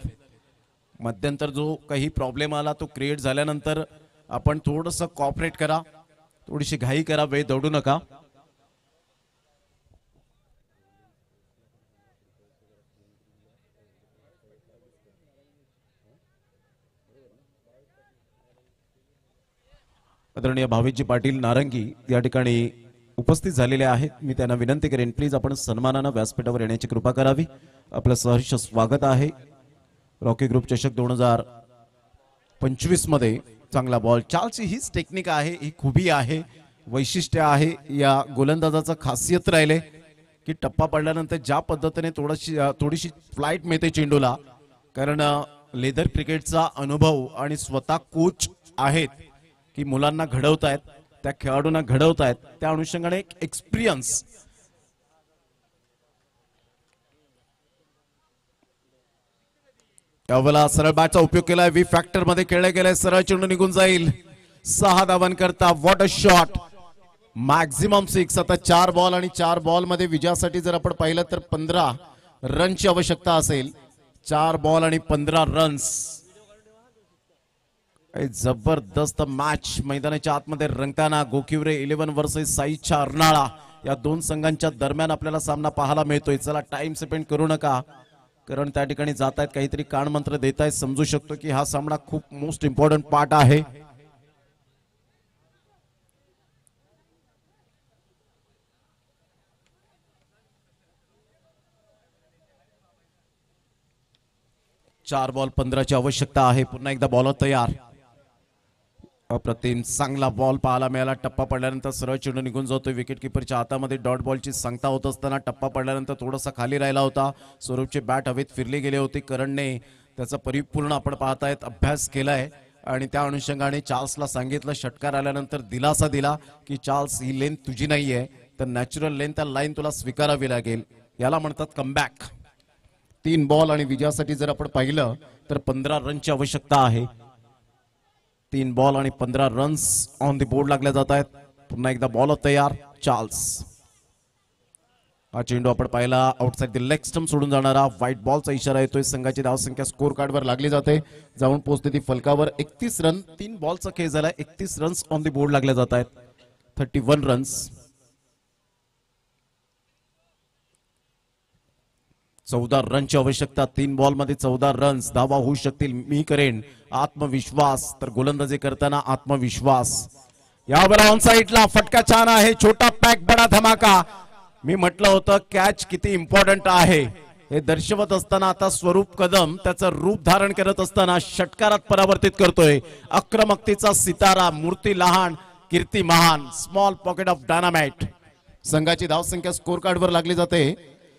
मध्यंतर जो काही प्रॉब्लेम आला तो क्रिएट झाल्यानंतर आपण थोडंसं कॉपरेट करा, थोडीशी घाई करा, वेळ दौडू नका. आदरणीय भावेशजी पाटील नारंगी या ठिकाणी उपस्थित झालेले आहेत. मी त्यांना विनंती करेन प्लीज आपण सन्मानानं व्यासपीठावर येण्याची कृपा करावी. आपलं सहर्ष स्वागत आहे. रॉकी ग्रुप चषक 2025 मध्ये चांगला बॉल. चार्ल्सची हीच टेक्निक आहे, ही खूबी आहे, वैशिष्ट्य आहे या गोलंदाजाचं. खासियत राहिले की टप्पा पडल्यानंतर ज्या पद्धतीने थोडीशी फ्लाईट मिळते चेंडूला, कारण लेदर क्रिकेटचा अनुभव आणि स्वतः कोच आहेत की मुलांना घडवतायत, त्या खेळाडूंना घडवतायत, त्या अनुषंगाने एक एक्सपिरियन्स. यावेळेला सरळ बॅटचा उपयोग केलाय, वी फॅक्टर मध्ये खेळले गेले, सरळ चेंडू निघून जाईल. 6 धावांकरता व्हॉट अ शॉट, मॅक्झिमम 6. आता 4 बॉल आणि 4 बॉल मध्ये विजयासाठी जर आपण पाहिलं तर 15 रनची आवश्यकता असेल. 4 बॉल आणि 15 रन्स. जबरदस्त मॅच मैदानाच्या आतमध्ये रंगताना गोकिवरे 11 वर्सेस साईच्या अर्नाळा या दोन संघांच्या दरम्यान आपल्याला सामना पाहायला मिळतोय. चला टाइम स्पेंड करू नका, कारण त्या ठिकाणी जात आहेत काहीतरी कानमंत्र देत आहेत. समजू शकतो की हा सामना खूप मोस्ट इम्पॉर्टंट पार्ट आहे. चार बॉल 15ची आवश्यकता आहे. पुन्हा एकदा बॉलर तयार. अप्रतिम चांगला बॉल पाहायला मिळाला. टप्पा पडल्यानंतर सरळ चेंडू निघून जातोय. विकेट किपरच्या हातामध्ये डॉट बॉलची सांगता होत असताना टप्पा पडल्यानंतर थोडासा खाली राहिला होता. स्वरूपची बॅट हवेत फिरली गेली होती. करणने त्याचा परिपूर्ण आपण पाहतायत अभ्यास केलाय आणि त्या अनुषंगाने चार्ल्सला सांगितलं, षटकार आल्यानंतर दिलासा दिला की चार्ल्स ही लेन तुझी नाहीये, तर नॅचरल लेन त्या लाईन तुला स्वीकारावी लागेल. याला म्हणतात कमबॅक. 3 बॉल आणि विजयासाठी जर आपण पाहिलं तर 15 रनची आवश्यकता आहे. 3 बॉल आणि 15 रन्स ऑन द बोर्ड लागल्या जात आहेत. पुन्हा एकदा बॉलर तयार. चार्ल्स. हा चेंडू आपण पाहिला आउटसाइड द लेग स्टंप सोडून जाणारा. व्हाईट बॉलचा इशारा येतोय. संघाची धावसंख्या स्कोर कार्डवर लागली जाते, जाऊन पोहोचते ती फलकावर. 31 रन. 3 बॉलचा खेळ झाला. 31 रन्स ऑन द बोर्ड लागल्या जात आहेत. 31 रन्स. 14 रनची आवश्यकता. 3 बॉल मध्ये 14 रन्स. धावा होऊ शकतील. मी करेन. आत्मविश्वास. तर गोलंदाजी करताना आत्मविश्वास. यावेळेला ऑन साइडला फटका छान आहे. छोटा पॅक बडा धमाका. मी म्हटलं होतं कॅच किती इम्पॉर्टंट आहे हे दर्शवत असताना आता स्वरूप कदम त्याचं रूप धारण करत असताना षटकारात परावर्तित करतोय. आक्रमकतेचा सितारा. मूर्ती लहान, कीर्ती महान. Small pocket of dynamite. संघाची धावसंख्या स्कोर कार्डवर लागली जाते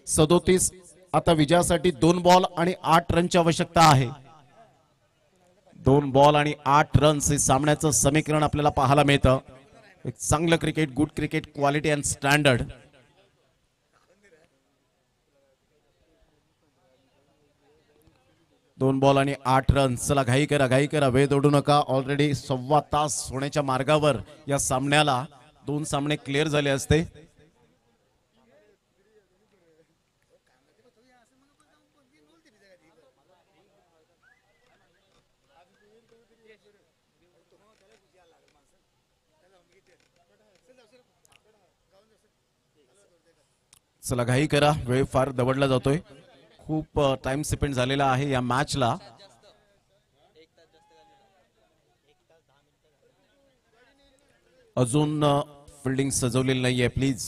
37. आता विजयासाठी 2 बॉल आणि 8 रनची आवश्यकता आहे. 2 बॉल आणि 8 रन्स हे सामन्याचं समीकरण आपल्याला पाहायला मिळतं. एक चांगलं cricket, good cricket, quality and standard. दोन बॉल आणि 8 रन्स. चला घाई करा, घाई करा, वेळ दौडू नका. ऑलरेडी 1.25 तास होण्याच्या मार्गावर या सामन्याला. 2 सामने क्लिअर झाले असते. चला घाई करा, वेळ फार दवडला जातोय. खूप टाइम स्पेंड झालेला आहे या मॅचला. अजून फिल्डिंग सजवलेली नाहीये. प्लीज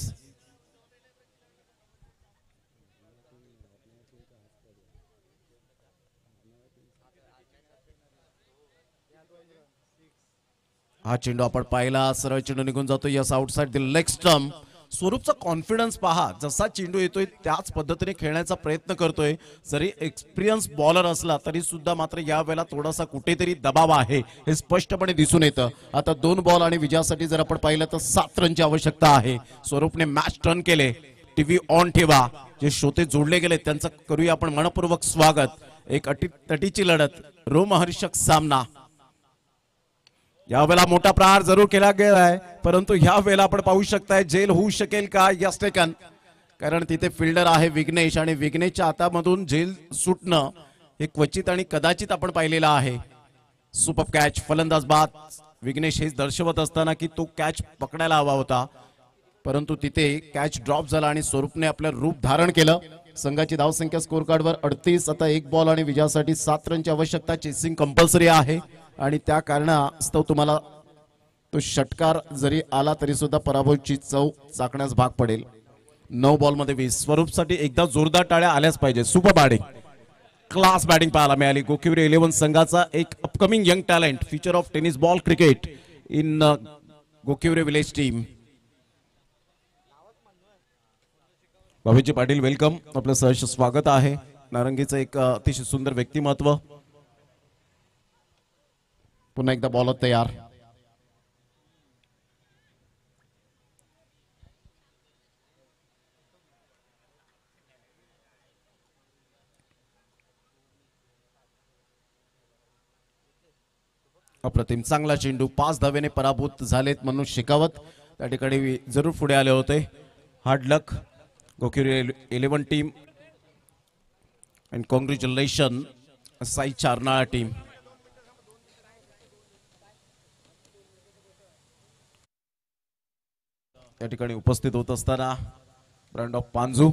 हा चेंडू आपण पाहिला. सरळ चेंडू निघून जातो. Yes, outside the leg stump. स्वरूपचा कॉन्फिडन्स पहा. जसा चेंडू येतोय त्याच पद्धतीने खेळण्याचा प्रयत्न करतोय. जरी एक्सपिरियन्स बॉलर असला तरी सुद्धा मात्र या वेळेला थोडासा कुठेतरी दबाव आहे हे स्पष्टपणे दिसून येतं. आता 2 बॉल आणि विजयासाठी जर आपण पाहिलं तर 7 रनची आवश्यकता आहे. स्वरूपने मॅच टर्न केले. टीव्ही ऑन ठेवा. जे श्रोते जोडले गेले त्यांचं करूया आपण मनपूर्वक स्वागत. एक तटीची लढत, रोमहर्षक सामना. यावेळेला मोठा प्रहार जरूर केला गेला आहे, परंतु ह्या वेळेला आपण पाहू शकताय जेल होऊ शकेल का यस टेकन, कारण तिथे फिल्डर आहे विघ्नेश आणि विघ्नेशच्या हातामधून जेल सुटणं हे क्वचित आणि कदाचित आपण पाहिलेलं आहे. सुपर कॅच, फलंदाज बाद. विघ्नेश हेच दर्शवत असताना की तो कॅच पकडायला हवा होता, परंतु तिथे कॅच ड्रॉप झाला आणि स्वरूपने आपलं रूप धारण केलं. संघाची धावसंख्या स्कोर कार्डवर 38. आता 1 बॉल आणि विजयासाठी 7 रनची आवश्यकता. चेसिंग कंपल्सरी आहे आणि त्या कारणास्तव तुम्हाला तो षटकार जरी आला तरी सुद्धा पराभवाची चव चाकण्यास भाग पडेल. 9 बॉलमध्ये 20. स्वरूपसाठी एकदा जोरदार टाळ्या आल्याच पाहिजे. सुपर बॅटिंग, क्लास बॅटिंग पाहायला मिळाली. गोकिवरे 11 संघाचा एक upcoming young talent, future of tennis ball cricket in Gokivare village team. Bhaveji Patil welcome, आपलं सहर्ष स्वागत आहे. नारंगीचं एक अतिशय सुंदर व्यक्तिमत्व. पुन्हा एकदा बॉलर तयार. अप्रतिम चांगला चेंडू. 5 धावेने पराभूत झालेत म्हणून शेकावत त्या ठिकाणी जरूर पुढे आले होते. Hard luck Gokivare 11 team and congratulation Sai Charnala team. त्या ठिकाणी उपस्थित होत असताना ब्रँड ऑफ पांजू